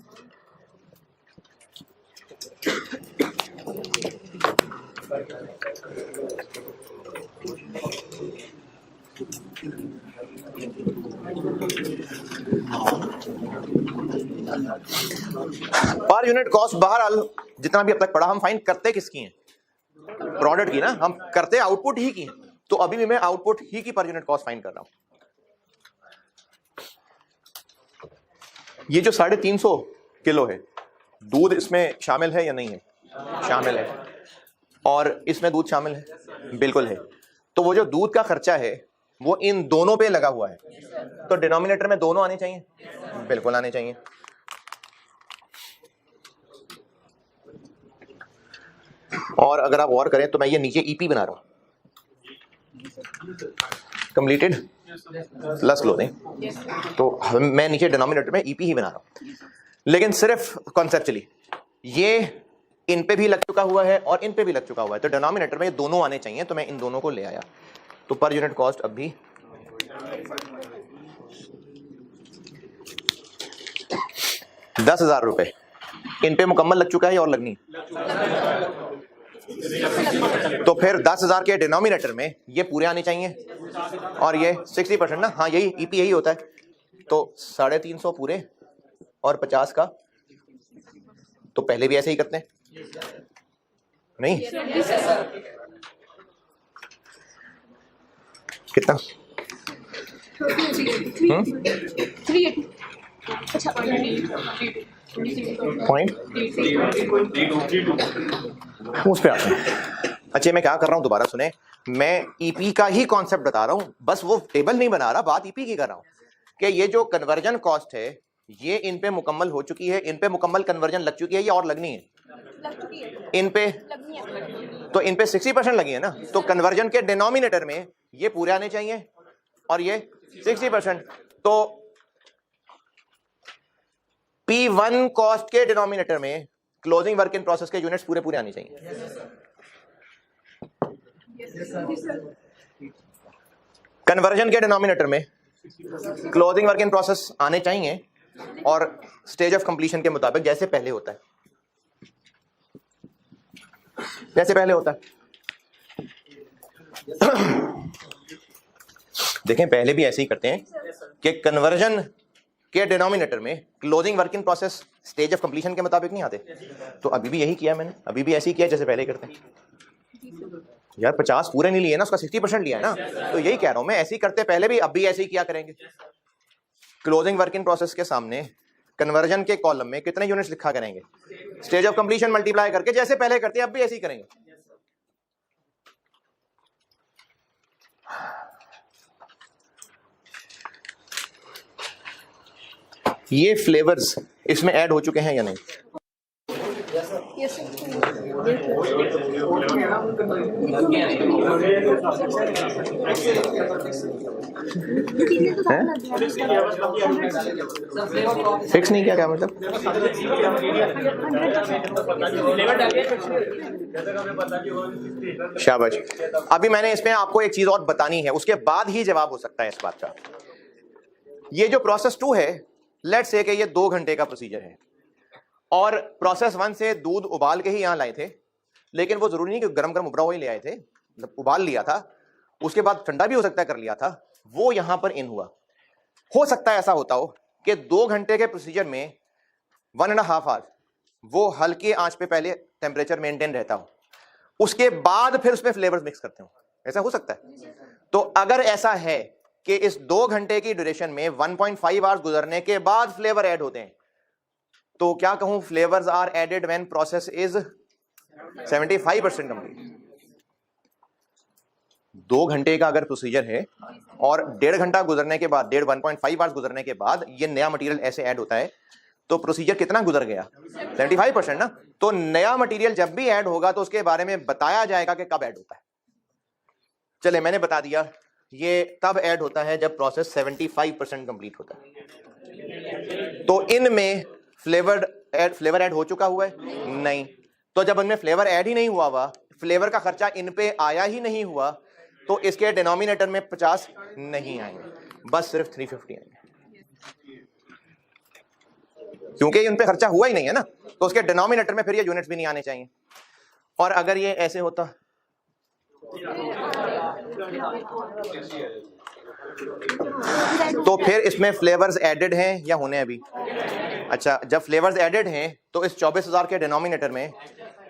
पर यूनिट कॉस्ट बहरहाल जितना भी अब तक पढ़ा हम फाइंड करते किसकी हैं? प्रोडक्ट की ना, हम करते आउटपुट ही की हैं। तो अभी भी मैं आउटपुट ही की पर यूनिट कॉस्ट फाइंड कर रहा हूं। ये जो 350 किलो है, दूध इसमें शामिल है या नहीं है? शामिल है। और इसमें दूध शामिल है? बिल्कुल है। तो वो जो दूध का खर्चा है वो इन दोनों पे लगा हुआ है, तो डिनोमिनेटर में दोनों आने चाहिए? बिल्कुल आने चाहिए। और अगर आप और करें तो मैं ये नीचे ईपी बना रहा हूं, कंप्लीटेड प्लस क्लोजिंग, तो मैं नीचे डिनोमिनेटर में ईपी ही बना रहा हूं। लेकिन सिर्फ कॉन्सेप्चुअली ये इन पे भी लग चुका हुआ है और इन पे भी लग चुका हुआ है, तो डिनोमिनेटर में ये दोनों आने चाहिए, तो मैं इन दोनों को ले आया। तो पर यूनिट कॉस्ट अब भी 10,000 रुपए इन पे मुकम्मल लग चुका है और लगनी। तो फिर 10,000 के डिनोमिनेटर में ये पूरे आने चाहिए और ये 60% ना, हाँ यही ईपी यही होता है। तो 350 पूरे और 50 का, तो पहले भी ऐसे ही करते हैं नहीं? कितना? 380। अच्छा पॉइंट उस पे आते हैं। अच्छा मैं क्या कर रहा हूं दोबारा सुने, मैं ईपी का ही कॉन्सेप्ट बता रहा हूं, बस वो टेबल नहीं बना रहा, बात ईपी की कर रहा हूं कि ये जो कन्वर्जन कॉस्ट है ये इन पे मुकम्मल हो चुकी है, इन पे मुकम्मल कन्वर्जन लग चुकी है, ये और लगनी है? लग चुकी है। इन पे लगनी है। तो इन पे 60% लगी है ना, तो कन्वर्जन के डिनोमिनेटर में ये पूरे आने चाहिए और ये 60%। तो P1 कॉस्ट के डिनोमिनेटर में क्लोजिंग वर्क इन प्रोसेस के यूनिट्स पूरे पूरे आने चाहिए। कन्वर्जन के डिनोमिनेटर में क्लोजिंग वर्क इन प्रोसेस आने चाहिए और स्टेज ऑफ कंप्लीशन के मुताबिक जैसे पहले होता है, जैसे पहले होता है। देखें पहले भी ऐसे ही करते हैं कि कन्वर्जन के डिनोमिनेटर में closing work in process stage of completion के मुताबिक नहीं आते, तो अभी भी यही किया मैंने, अभी भी ऐसे ही किया जैसे पहले करते हैं। यार 50 पूरे नहीं लिए ना, उसका 60% लिया है ना, तो यही कह रहा हूं मैं, ऐसे ही करते पहले भी, अब भी ऐसे ही किया करेंगे। क्लोजिंग वर्क इन प्रोसेस के सामने कन्वर्जन के कॉलम में कितने यूनिट्स लिखा करेंगे? स्टेज ऑफ कंप्लीशन मल्टीप्लाई करके जैसे पहले करते हैं अब भी ऐसे ही करेंगे। ये फ्लेवर्स इसमें ऐड हो चुके हैं या नहीं? यस फिक्स नहीं किया, क्या मतलब? शाबाश। अभी मैंने इसमें आपको एक चीज और बतानी है, उसके बाद ही जवाब हो सकता है इस बात का। ये जो प्रोसेस 2 है, लेट्स से कि ये 2 घंटे का प्रोसीजर है और प्रोसेस 1 से दूध उबाल के ही यहां लाए थे, लेकिन वो जरूरी नहीं कि गरम गरम उबला हुआ ही ले आए थे, मतलब उबाल लिया था, उसके बाद ठंडा भी हो सकता है कर लिया था, वो यहां पर इन हुआ। हो सकता है ऐसा होता हो कि 2 घंटे के प्रोसीजर में 1.5 आवर वो हल्के आंच पे पहले टेम्परेचर मेंटेन रहता हो, उसके बाद फिर उसमें फ्लेवर्स मिक्स करते हो, ऐसा हो सकता है। तो अगर ऐसा है कि इस 2 घंटे की ड्यूरेशन में 1.5 आवर्स गुजरने के बाद फ्लेवर ऐड होते हैं, तो क्या कहूं, flavours are added when process is 75% complete. 2 घंटे का अगर प्रोसीजर है और 1.5 घंटा गुजरने के बाद, 1.5 आवर्स गुजरने के बाद ये नया मटेरियल ऐसे ऐड होता है, तो प्रोसीजर कितना गुजर गया? 75% ना। तो नया मटेरियल जब भी ऐड होगा तो उसके बारे में बताया जाएगा कि कब ऐड होता है। चले मैंने बता दिया, ये तब ऐड होता है जब प्रोसेस 75% कंप्लीट होता है। तो इनमें फ्लेवर ऐड हो चुका हुआ है? नहीं। तो जब इनमें फ्लेवर ऐड ही नहीं हुआ, फ्लेवर का खर्चा इन पे आया ही नहीं हुआ, तो इसके डिनोमिनेटर में 50 नहीं आएंगे, बस सिर्फ 350 आएंगे, क्योंकि उन पे खर्चा हुआ ही नहीं है ना, तो उसके डिनोमिनेटर में फिर ये यूनिट्स भी नहीं आने चाहिए। और अगर ये ऐसे होता तो फिर इसमें फ्लेवर्स एडेड हैं या होने अभी? अच्छा, जब फ्लेवर्स एडेड हैं तो इस 24,000 के डिनोमिनेटर में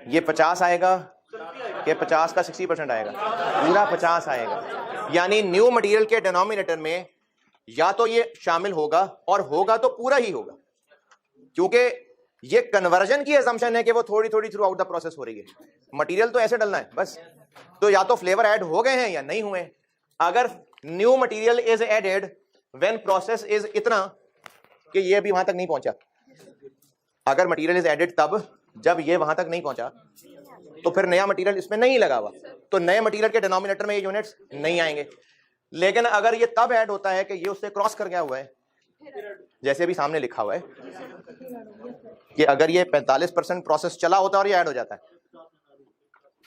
ये 50 आएगा कि 50 का 60% आएगा? पूरा 50 आएगा। यानी न्यू मटेरियल के डिनोमिनेटर में या तो ये शामिल होगा, और होगा तो पूरा ही होगा, क्योंकि ये कन्वर्जन की असम्पशन है कि वो थोड़ी थोड़ी थ्रू आउट द प्रोसेस हो रही है। मटेरियल तो ऐसे डलना है बस, तो या तो फ्लेवर ऐड हो गए हैं या नहीं हुए। अगर new material is added when process is इतना कि ये भी वहां तक नहीं पहुंचा, अगर मटेरियल इज एडेड तब जब ये वहां तक नहीं पहुंचा, तो फिर नया मटेरियल इसमें नहीं लगा हुआ, तो नए मटेरियल के डिनोमिनेटर में ये यूनिट्स नहीं आएंगे। लेकिन अगर ये तब ऐड होता है कि ये उससे क्रॉस कर गया हुआ है, जैसे अभी सामने लिखा हुआ है कि अगर ये 45% प्रोसेस चला होता है और ये ऐड हो जाता है,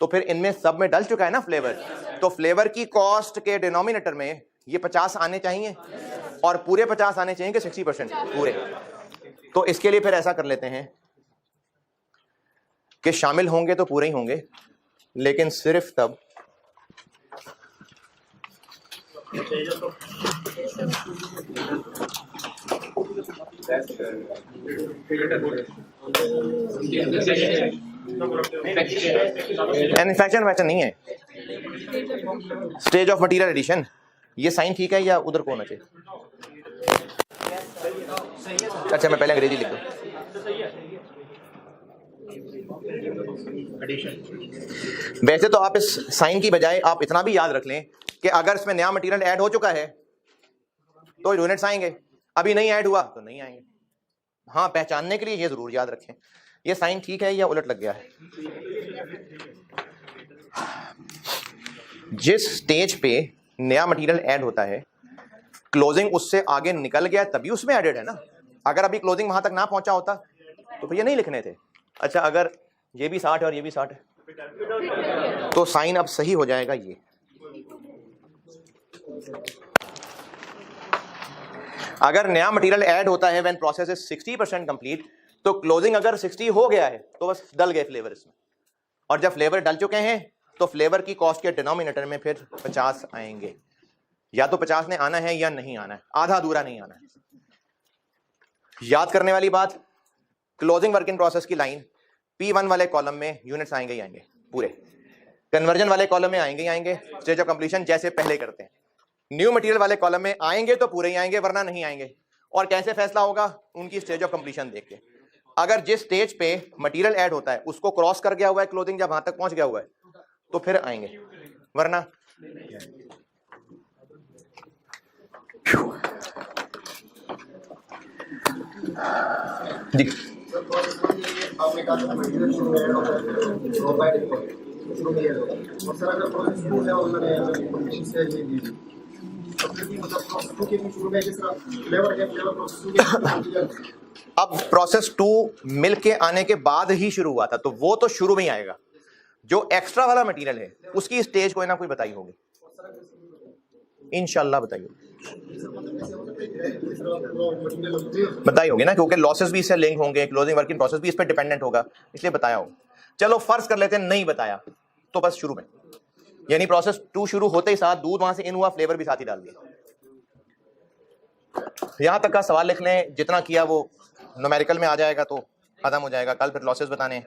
तो फिर इनमें सब में डल चुका है ना फ्लेवर, तो फ्लेवर की कॉस्ट के डिनोमिनेटर में ये 50 आने चाहिए और पूरे 50 आने चाहिए कि 60% पूरे। तो इसके लिए फिर ऐसा कर लेते हैं कि शामिल होंगे तो पूरे ही होंगे, लेकिन सिर्फ तब मैन्युफैक्चर वैसा नहीं है, स्टेज ऑफ मटेरियल एडिशन। ये साइन ठीक है या उधर को होना चाहिए? अच्छा, मैं पहले अंग्रेजी लिख दूं। वैसे तो आप इस साइन की बजाय आप इतना भी याद रख लें कि अगर इसमें नया मटेरियल ऐड हो चुका है तो यूनिट्स आएंगे, अभी नहीं ऐड हुआ तो नहीं आएंगे। हाँ, पहचानने के लिए ये जरूर याद रखें ये साइन ठीक है या उलट लग गया है। जिस स्टेज पे नया मटेरियल ऐड होता है, क्लोजिंग उससे आगे निकल गया तभी उसमें एडेड है ना। अगर अभी क्लोजिंग वहां तक ना पहुंचा होता तो फिर ये नहीं लिखने थे। अच्छा, अगर ये भी 60 है और ये भी 60 है तो साइन अब सही हो जाएगा ये। अगर नया मटेरियल ऐड होता है व्हेन प्रोसेस इज 60% कंप्लीट, तो क्लोजिंग अगर 60 हो गया है तो बस डल गए फ्लेवर इसमें, और जब फ्लेवर डल चुके हैं तो फ्लेवर की कॉस्ट के डिनोमिनेटर में फिर 50 आएंगे। या तो 50 ने आना है या नहीं आना है, आधा अधूरा नहीं आना है। याद करने वाली बात, क्लोजिंग वर्क इन प्रोसेस की लाइन P1 वाले कॉलम में यूनिट्स आएंगे ही आएंगे पूरे, कन्वर्जन वाले कॉलम में आएंगे ही आएंगे, स्टेज ऑफ कंप्लीशन जैसे पहले करते हैं। न्यू मटेरियल वाले कॉलम में आएंगे तो पूरे ही आएंगे, वरना नहीं आएंगे। और कैसे फैसला होगा? उनकी स्टेज ऑफ कंप्लीशन देख के। अगर जिस स्टेज पे मटेरियल ऐड होता है उसको क्रॉस कर गया हुआ है क्लोजिंग, जब वहां तक पहुंच गया हुआ है तो फिर आएंगे, वरना जी। आपने कहा था मटेरियल शुरू में ऐड होता है तो बाय डिफॉल्ट शुरू में ऐड होता है, और सर अगर प्रोसेस शुरू में उन्होंने कंडीशन से ये दी तो फिर भी मतलब प्रोसेस 2 के शुरू में जिस तरह फ्लेवर प्रोसेस 2 के अब प्रोसेस 2 मिल के आने के बाद ही शुरू हुआ था, तो वो तो शुरू में ही आएगा। जो एक्स्ट्रा वाला मटेरियल है उसकी स्टेज कोई ना कोई बताई होगी, इंशाल्लाह बताई होगी ना, क्योंकि लॉसेस भी इससे लिंक होंगे, क्लोजिंग वर्क इन प्रोसेस भी इस पर डिपेंडेंट होगा, इसलिए बताया होगा। चलो फर्ज कर लेते हैं नहीं बताया, तो बस शुरू में, यानी प्रोसेस 2 शुरू होते ही साथ दूध वहां से इन हुआ, फ्लेवर भी साथ ही डाल दिया। यहां तक का सवाल लिख लें, जितना किया वो न्यूमेरिकल में आ जाएगा तो खत्म हो जाएगा। कल फिर लॉसेस बताने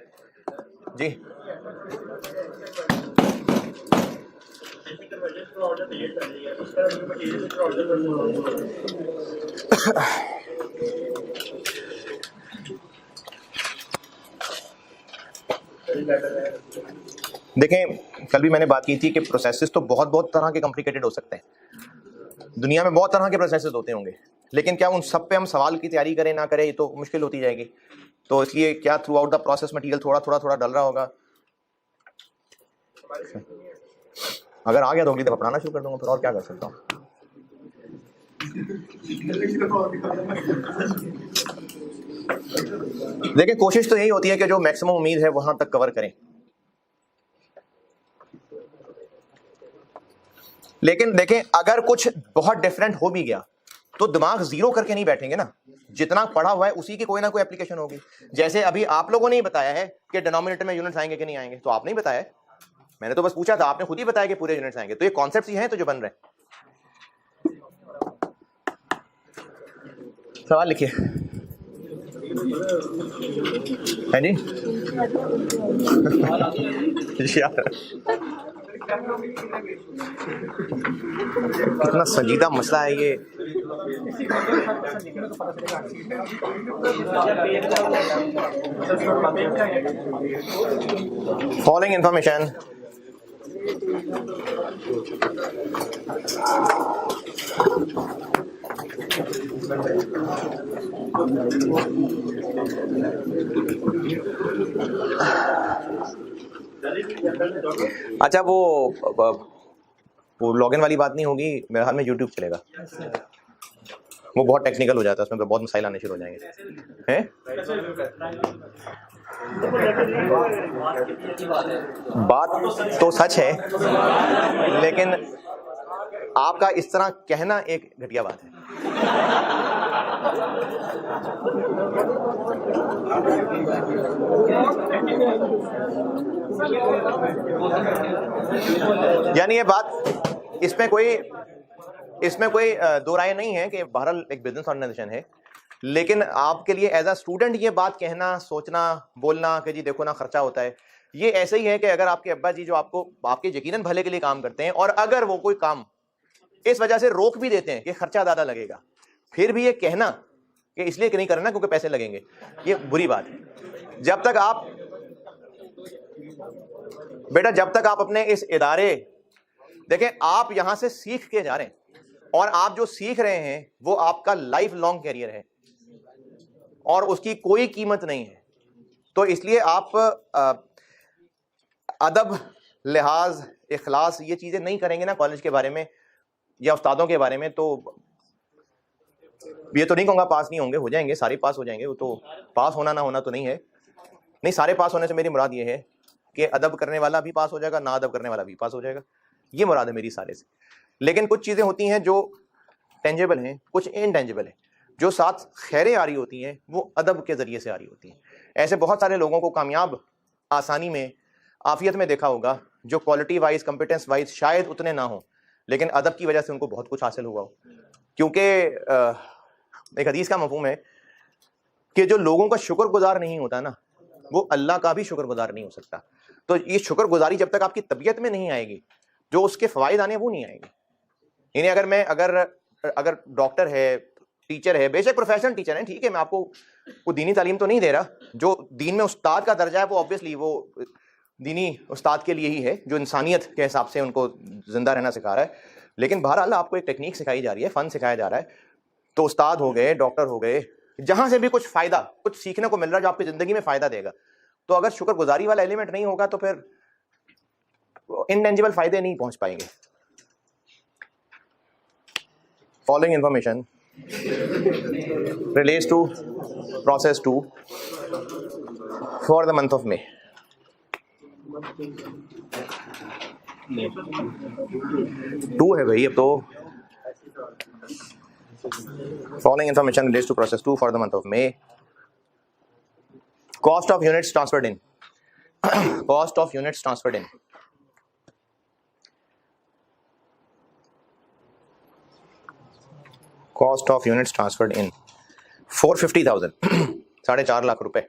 जी। देखें, कल भी मैंने बात की थी कि प्रोसेसेस तो बहुत तरह के कॉम्प्लिकेटेड हो सकते हैं, दुनिया में बहुत तरह के प्रोसेसेस होते होंगे, लेकिन क्या उन सब पे हम सवाल की तैयारी करें ना करें, ये तो मुश्किल होती जाएगी। तो इसलिए क्या through out the process material थोड़ा डल रहा होगा। अगर आ गया तो अगली दफा पढ़ाना शुरू कर दूंगा, फिर और क्या कर सकता हूँ। देखिए, कोशिश तो यही होती है कि जो मैक्सिमम उम्मीद है वहां तक कवर करें। लेकिन देखें, अगर कुछ बहुत डिफरेंट हो भी गया तो दिमाग जीरो करके नहीं बैठेंगे ना, जितना पढ़ा हुआ है उसी की कोई ना कोई एप्लीकेशन होगी। जैसे अभी आप लोगों ने ही बताया है कि डिनोमिनेटर में यूनिट्स आएंगे कि नहीं आएंगे, तो आपने ही बताया है, मैंने तो बस पूछा था, आपने खुद ही बताया कि पूरे यूनिट्स आएंगे। तो ये कॉन्सेप्ट्स ही हैं तो जो बन रहे हैं। सवाल लिखिए। है जी कितना संजीदा मसला है ये। फॉलोइंग इंफॉर्मेशन अच्छा, वो लॉगिन वाली बात नहीं होगी मेरे ख्याल में, यूट्यूब चलेगा, वो बहुत टेक्निकल हो जाता है, उसमें तो बहुत मसाइल आने शुरू हो जाएंगे हैं। बात तो सच है, लेकिन आपका इस तरह कहना एक घटिया बात है। यानी ये बात, इसमें कोई दो राय नहीं है कि बहरहाल एक बिजनेस ऑर्गेनाइजेशन है, लेकिन आपके लिए एज अ स्टूडेंट ये बात कहना, सोचना, बोलना कि जी देखो ना खर्चा होता है, ये ऐसे ही है कि अगर आपके अब्बा जी जो आपके यकीनन भले के लिए काम करते हैं, और अगर वो कोई काम इस वजह से रोक भी देते हैं कि खर्चा ज्यादा लगेगा, फिर भी ये कहना कि इसलिए नहीं करना क्योंकि पैसे लगेंगे, ये बुरी बात है। जब तक आप अपने इस इदारे, देखें आप यहां से सीख के जा रहे हैं, और आप जो सीख रहे हैं वो आपका लाइफ लॉन्ग कैरियर है और उसकी कोई कीमत नहीं है। तो इसलिए आप अदब, लिहाज, इखलास ये चीजें नहीं करेंगे ना कॉलेज के बारे में या उस्तादों के बारे में, तो ये तो नहीं कहूँगा पास नहीं होंगे, हो जाएंगे, सारे पास हो जाएंगे। वो तो पास होना ना होना तो नहीं है, नहीं, सारे पास होने से मेरी मुराद ये है कि अदब करने वाला भी पास हो जाएगा, ना अदब करने वाला भी पास हो जाएगा, ये मुराद है मेरी सारे से। लेकिन कुछ चीज़ें होती हैं जो टेंजेबल हैं, कुछ इनटेंजेबल हैं, जो साथ खैरें आ रही होती हैं वो अदब के ज़रिए से आ रही होती हैं। ऐसे बहुत सारे लोगों को कामयाब, आसानी में, आफियत में देखा होगा, जो क्वालिटी वाइज, कंपिटेंस वाइज शायद उतने ना हो, लेकिन अदब की वजह से उनको बहुत कुछ हासिल हुआ हो। क्योंकि एक हदीस का मफहूम है कि जो लोगों का शुक्रगुजार नहीं होता ना, वो अल्लाह का भी शुक्रगुजार नहीं हो सकता। तो ये शुक्रगुजारी जब तक आपकी तबीयत में नहीं आएगी, जो उसके फ़वाइद आने वो नहीं आएंगे। यानी अगर डॉक्टर है, टीचर है, बेशक प्रोफेशनल टीचर है, ठीक है, मैं आपको वो दीनी तालीम तो नहीं दे रहा, जो दीन में उस्ताद का दर्जा है वो ऑब्वियसली वो दीनी उस्ताद के लिए ही है, जो इंसानियत के हिसाब से उनको जिंदा रहना सिखा रहा है। लेकिन बहरहाल आपको एक टेक्निक सिखाई जा रही है, फ़न सिखाया जा रहा है, तो उस्ताद हो गए, डॉक्टर हो गए, जहाँ से भी कुछ फ़ायदा, कुछ सीखने को मिल रहा है जो आपकी ज़िंदगी में फ़ायदा देगा, तो अगर शुक्रगुजारी वाला एलिमेंट नहीं होगा तो फिर इनटेंजिबल फ़ायदे नहीं पहुँच पाएंगे। Following information relates to process 2 for the month of May. Two है भाई अब तो। Following information relates to process 2 for the month of May. Cost of units transferred in. Cost of units transferred in. Cost of units transferred in 450,000 4.5 lakh रुपए,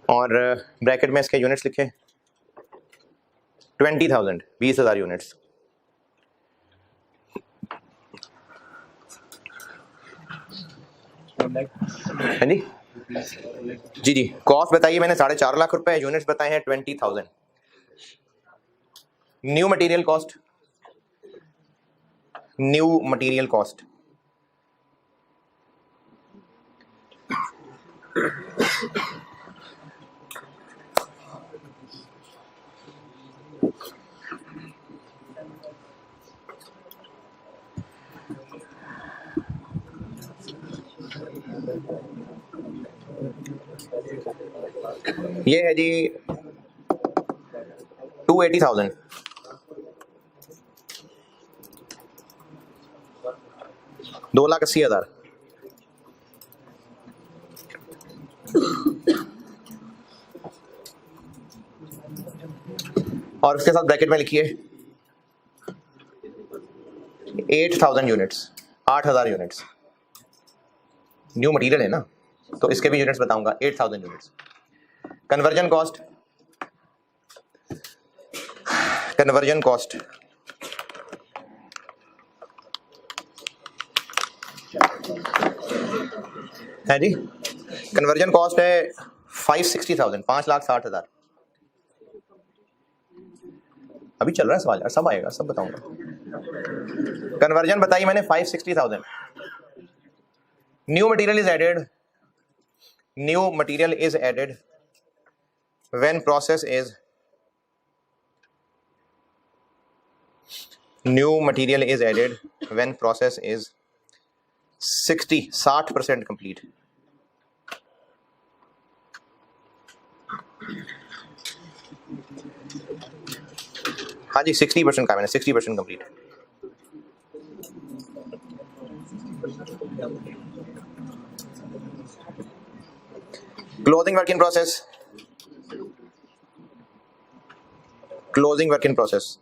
और bracket में इसके units लिखे 20,000 20,000 units. हाँ जी जी जी, कॉस्ट बताइए मैंने 4.5 लाख रुपए, यूनिट्स बताए हैं 20,000। New material cost, new material cost ये है जी 2 280,000, $2,80,000। और उसके साथ ब्रैकेट में लिखिए 8,000 यूनिट्स, 8,000 यूनिट्स। न्यू मटेरियल है ना, तो इसके भी यूनिट्स बताऊंगा। 8,000 units. Conversion cost, conversion cost है जी, कन्वर्जन कॉस्ट है 560,000, 5,60,000। अभी चल रहा है सवाल यार, सब आएगा, सब बताऊंगा। कन्वर्जन बताई मैंने 560,000। New material is added, new material is added when process is, new material is added when process is 60% complete. हाँ जी 60% का मैंने, 60% complete. Closing work in process, closing work in process,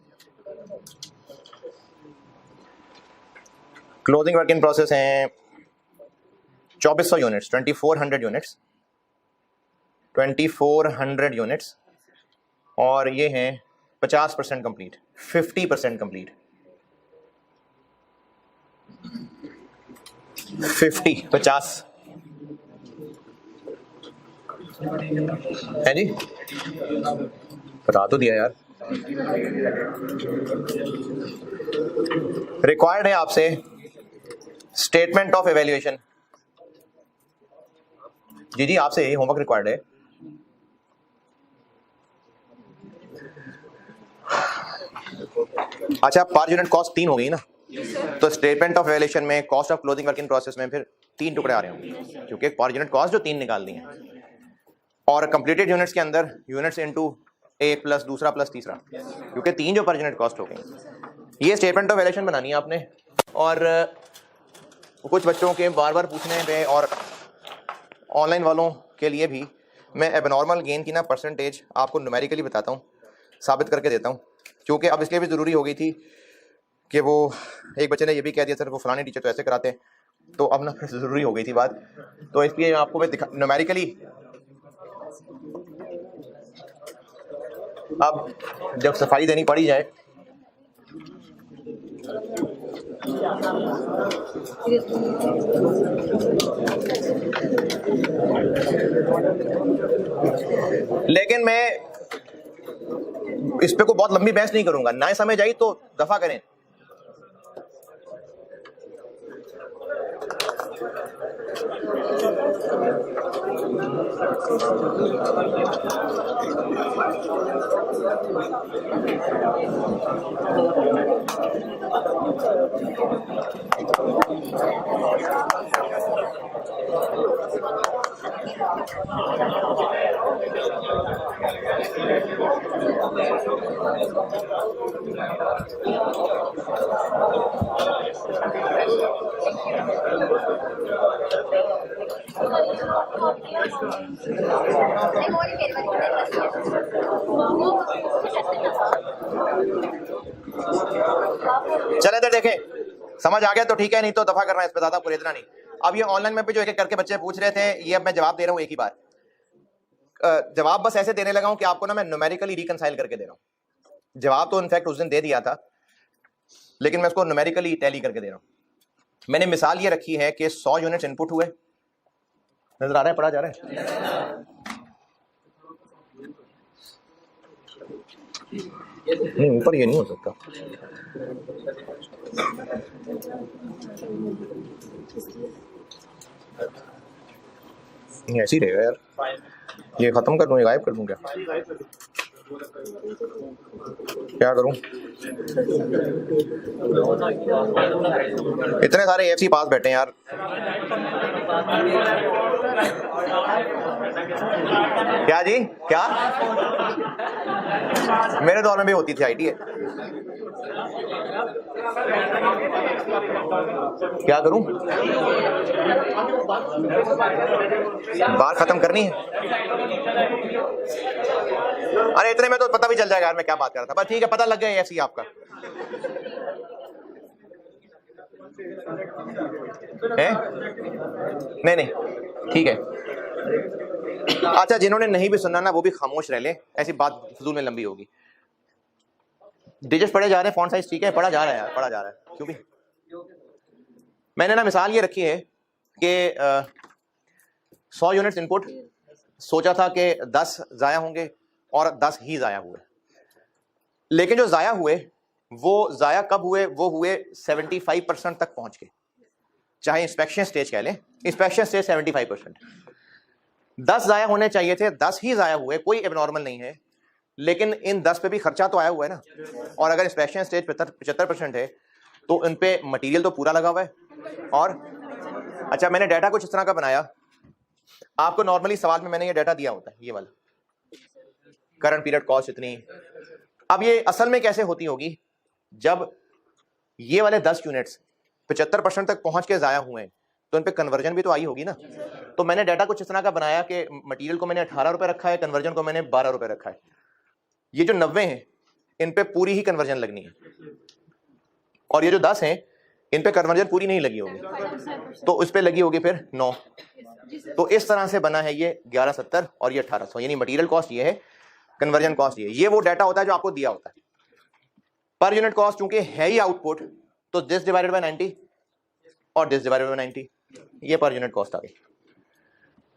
closing work in process हैं 2400 units, 2400 units, 2400 units. और ये हैं 50% complete, 50% complete, 50 है जी, बता तो दिया यार। रिक्वायर्ड है आपसे स्टेटमेंट ऑफ एवेल्युएशन। जी जी आपसे होमवर्क रिक्वायर्ड है। अच्छा पर यूनिट कॉस्ट 3 हो गई ना, तो स्टेटमेंट ऑफ एवेल्यूएशन में cost of closing work in process में फिर 3 टुकड़े आ रहे होंगे, क्योंकि पर यूनिट कॉस्ट जो 3 निकाल दी है। और कंप्लीटेड यूनिट्स के अंदर यूनिट्स इनटू एक प्लस दूसरा प्लस तीसरा, क्योंकि 3 जो पर यूनिट कॉस्ट हो गई। ये स्टेटमेंट ऑफ एवेल्यूएशन बनानी है आपने। और कुछ बच्चों के बार बार पूछने पे और ऑनलाइन वालों के लिए भी मैं एबनॉर्मल गेन की ना परसेंटेज आपको न्यूमेरिकली बताता हूँ, साबित करके देता हूँ। क्योंकि अब इसलिए भी ज़रूरी हो गई थी कि वो एक बच्चे ने ये भी कह दिया सर वो फलाने टीचर तो ऐसे कराते हैं, तो अब ना ज़रूरी हो गई थी बात। तो इसलिए आपको मैं न्यूमेरिकली अब जब सफाई देनी पड़ी जाए लेकिन मैं इस पे को बहुत लंबी बहस नहीं करूंगा, ना समझ आई तो दफा करें। चले इधर देखें, समझ आ गया तो ठीक है, नहीं तो दफा करना है, इस पे ज्यादा कुरेदना नहीं। अब ये ऑनलाइन में भी जो एक एक करके बच्चे पूछ रहे थे, ये अब मैं जवाब दे रहा हूँ एक ही बार। जवाब बस ऐसे देने लगा हूं कि आपको ना मैं न्यूमेरिकली रिकंसाइल करके दे रहा हूं। जवाब तो इनफैक्ट उस दिन दे दिया था, लेकिन मैं उसको न्यूमेरिकली टैली करके दे रहा हूं। मैंने मिसाल ये रखी है कि 100 यूनिट्स इनपुट हुए, नजर आ रहा है, पढ़ा जा रहा है? नहीं ऊपर ये नहीं हो सकता। ऐसे ही रहेगा यार, ये खत्म कर दूं, ये गायब कर दूं, क्या करूं? इतने सारे एफसी पास बैठे हैं यार। क्या जी, क्या? मेरे दौर में भी होती थी आईटी। क्या करूं? बात खत्म करनी है? अरे इतने में तो पता भी चल जाएगा यार मैं क्या बात कर रहा था। बस ठीक है, पता लग गया ऐसी आपका है? नहीं नहीं, ठीक है। अच्छा, जिन्होंने नहीं भी सुनना ना वो भी खामोश रह लें, ऐसी बात फजूल में लंबी होगी। डिजिट्स पढ़े जा रहे हैं, फॉन्ट साइज ठीक है, पढ़ा जा रहा है यार, पढ़ा जा रहा है। क्यों भी मैंने ना मिसाल ये रखी है कि 100 यूनिट्स इनपुट, सोचा था कि 10 जाया होंगे और 10 ही जाया हुए, लेकिन जो जाया हुए वो जाया कब हुए? वो हुए 75% तक पहुंच के, चाहे इंस्पेक्शन स्टेज कह लें, इंस्पेक्शन स्टेज 75%। 10 जाया होने चाहिए थे, 10 ही जाया हुए, कोई एबनॉर्मल नहीं है, लेकिन इन 10 पे भी खर्चा तो आया हुआ है ना। और अगर इंस्पेक्शन स्टेज 75% है तो इन पे मटेरियल तो पूरा लगा हुआ है। और अच्छा, मैंने डाटा कुछ इस तरह का बनाया, आपको नॉर्मली सवाल में मैंने ये डाटा दिया होता है, ये वाला करंट पीरियड कॉस्ट इतनी। अब ये असल में कैसे होती होगी? जब ये वाले 10 यूनिट्स 75% तक पहुंच के जाया हुए हैं तो इन पे कन्वर्जन भी तो आई होगी ना। तो मैंने डाटा कुछ इस तरह का बनाया कि मटेरियल को मैंने 18 रुपए रखा है, कन्वर्जन को मैंने 12 रुपए रखा है। ये जो 90 हैं इन पे पूरी ही कन्वर्जन लगनी है, और ये जो 10 हैं इन पे कन्वर्जन पूरी नहीं लगी होगी, तो इस पे लगी होगी फिर 9। तो इस तरह से बना है ये 1170 और ये 1800, यानी मटेरियल कॉस्ट ये है, कन्वर्जन कॉस्ट ये वो डाटा होता है जो आपको दिया होता है। पर यूनिट कॉस्ट चूंकि है ही आउटपुट, तो दिस डिवाइडेड बाय 90 और दिस डिवाइडेड बाय 90, ये पर यूनिट कॉस्ट आ गई।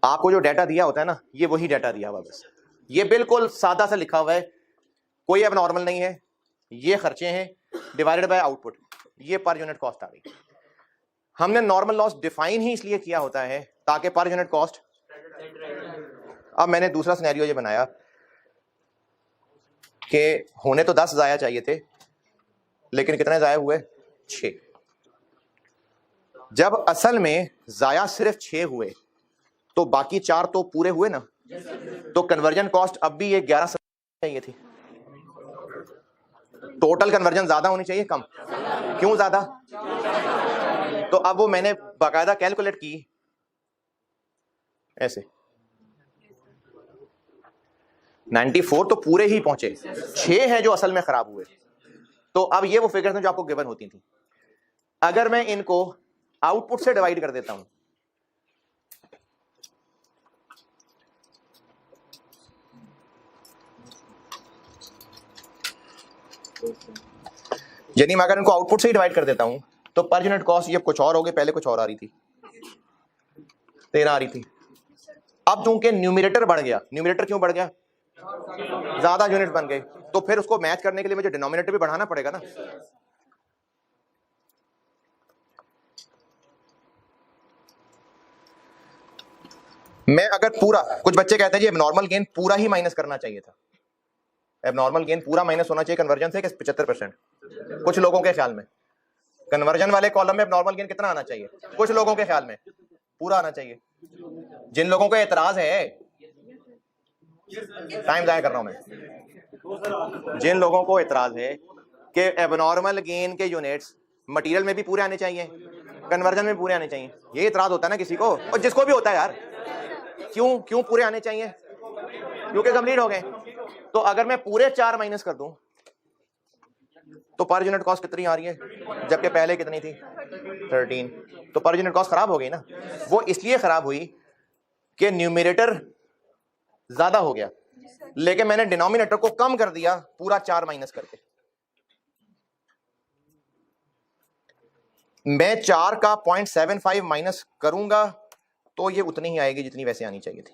आपको जो डाटा दिया होता है ना, ये वही डाटा दिया हुआ, बस ये बिल्कुल सादा सा लिखा हुआ है, कोई अब नॉर्मल नहीं है, ये खर्चे हैं डिवाइडेड बाय आउटपुट, ये पर यूनिट कॉस्ट आ गई। हमने नॉर्मल लॉस डिफाइन ही इसलिए किया होता है ताकि पर यूनिट कॉस्ट। अब मैंने दूसरा सिनेरियो ये बनाया कि होने तो 10 जाया चाहिए थे, लेकिन कितने जाया हुए? 6। जब असल में जाया सिर्फ 6 हुए तो बाकी 4 तो पूरे हुए ना, तो कन्वर्जन कॉस्ट अब भी ये 11 चाहिए थी। टोटल कन्वर्जन ज्यादा होनी चाहिए कम? क्यों ज्यादा? तो अब वो मैंने बाकायदा कैलकुलेट की ऐसे, 94 तो पूरे ही पहुंचे, 6 हैं जो असल में खराब हुए। तो अब ये वो फिगर्स हैं जो आपको गिवन होती थी। अगर मैं इनको आउटपुट से डिवाइड कर देता हूं, यानी मैं अगर इनको आउटपुट से ही डिवाइड कर देता हूं तो पर यूनिट कॉस्ट ये कुछ और हो गई, पहले कुछ और आ रही थी, 13 आ रही थी। अब चूंकि न्यूमरेटर बढ़ गया, न्यूमरेटर क्यों बढ़ गया? ज्यादा यूनिट बन गए, तो फिर उसको मैच करने के लिए मुझे डिनोमिनेटर भी बढ़ाना पड़ेगा ना। मैं अगर पूरा, कुछ बच्चे कहते हैं जी एबनॉर्मल गेन पूरा ही माइनस करना चाहिए था, एबनॉर्मल गेन पूरा माइनस होना चाहिए कन्वर्जन से, 75%। कुछ लोगों के ख्याल में कन्वर्जन वाले कॉलम में एबनॉर्मल गेन कितना आना चाहिए? कुछ लोगों के ख्याल में पूरा आना चाहिए। जिन लोगों को एतराज है, टाइम जाया कर रहा हूं मैं, जिन लोगों को एतराज है कि एबनॉर्मल गेन के यूनिट्स मटेरियल में भी पूरे आने चाहिए, कन्वर्जन में पूरे आने चाहिए, ये एतराज होता है ना किसी को, और जिसको भी होता है यार, क्यों पूरे आने चाहिए? क्योंकि कंप्लीट हो गए। तो अगर मैं पूरे 4 माइनस कर दूं तो पर यूनिट कॉस्ट कितनी आ रही है, जबकि पहले कितनी थी? 13। तो पर यूनिट कॉस्ट खराब हो गई ना। वो इसलिए खराब हुई कि न्यूमरेटर ज्यादा हो गया, लेकिन मैंने डिनोमिनेटर को कम कर दिया पूरा 4 माइनस करके। मैं 4 का 0.75 माइनस करूंगा तो ये उतनी ही आएगी जितनी वैसे आनी चाहिए थी।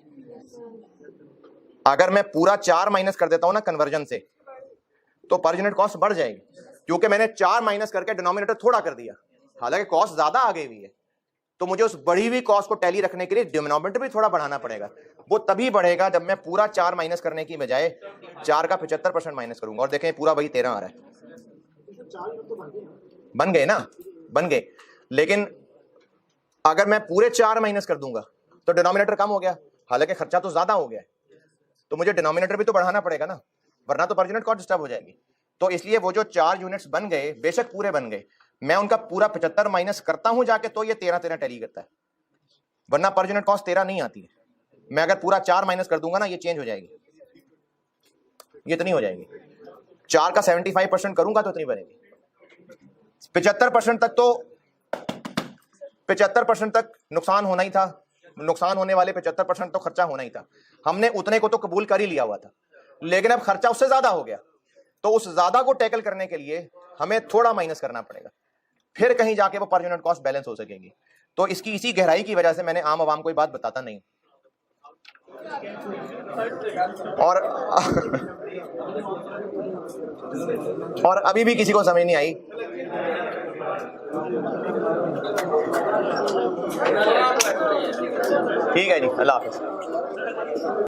अगर मैं पूरा 4 माइनस कर देता हूं ना कन्वर्जन से, तो पर यूनिट कॉस्ट बढ़ जाएगी, क्योंकि मैंने 4 माइनस करके डिनोमिनेटर थोड़ा कर दिया, हालांकि कॉस्ट ज्यादा आ गई हुई है। तो मुझे उस बढ़ी हुई कॉस्ट को टैली रखने के लिए डिनोमिनेटर भी थोड़ा बढ़ाना पड़ेगा। वो तभी बढ़ेगा जब मैं पूरा 4 माइनस करने की बजाय 4 का 75% माइनस करूंगा। और देखें पूरा वही 13 आ रहा है। बन गए ना, बन गए। लेकिन अगर मैं पूरे 4 माइनस कर दूंगा तो डिनोमिनेटर कम हो गया, हालांकि खर्चा तो ज्यादा हो गया है, तो मुझे डिनोमिनेटर भी तो बढ़ाना पड़ेगा ना, वरना तो पर यूनिट कॉस्ट डिस्टर्ब हो जाएगी। तो इसलिए वो जो 4 यूनिट्स बन गए, बेशक पूरे बन गए, मैं उनका पूरा 75 माइनस करता हूं जाके, तो ये 13 टैली करता है, वरना पर यूनिट कॉस्ट 13 नहीं आती है। मैं अगर पूरा 4 माइनस कर दूंगा ना, ये चेंज हो जाएगी, ये इतनी हो जाएगी। 4 का 75% करूंगा तो इतनी बनेगी। 75% तक तो 75% तक नुकसान होना ही था, नुकसान होने वाले 75% तो खर्चा होना ही था। हमने उतने को तो कबूल कर ही लिया हुआ था, लेकिन अब खर्चा उससे ज्यादा हो गया, तो उस ज्यादा को टैकल करने के लिए हमें थोड़ा माइनस करना पड़ेगा, फिर कहीं जाके वो पर यूनिट कॉस्ट बैलेंस हो सकेगी। तो इसकी इसी गहराई की वजह से मैंने आम आवाम को ये बात बताता नहीं। और अभी भी किसी को समझ नहीं आई। ठीक है जी, अल्लाह हाफिज।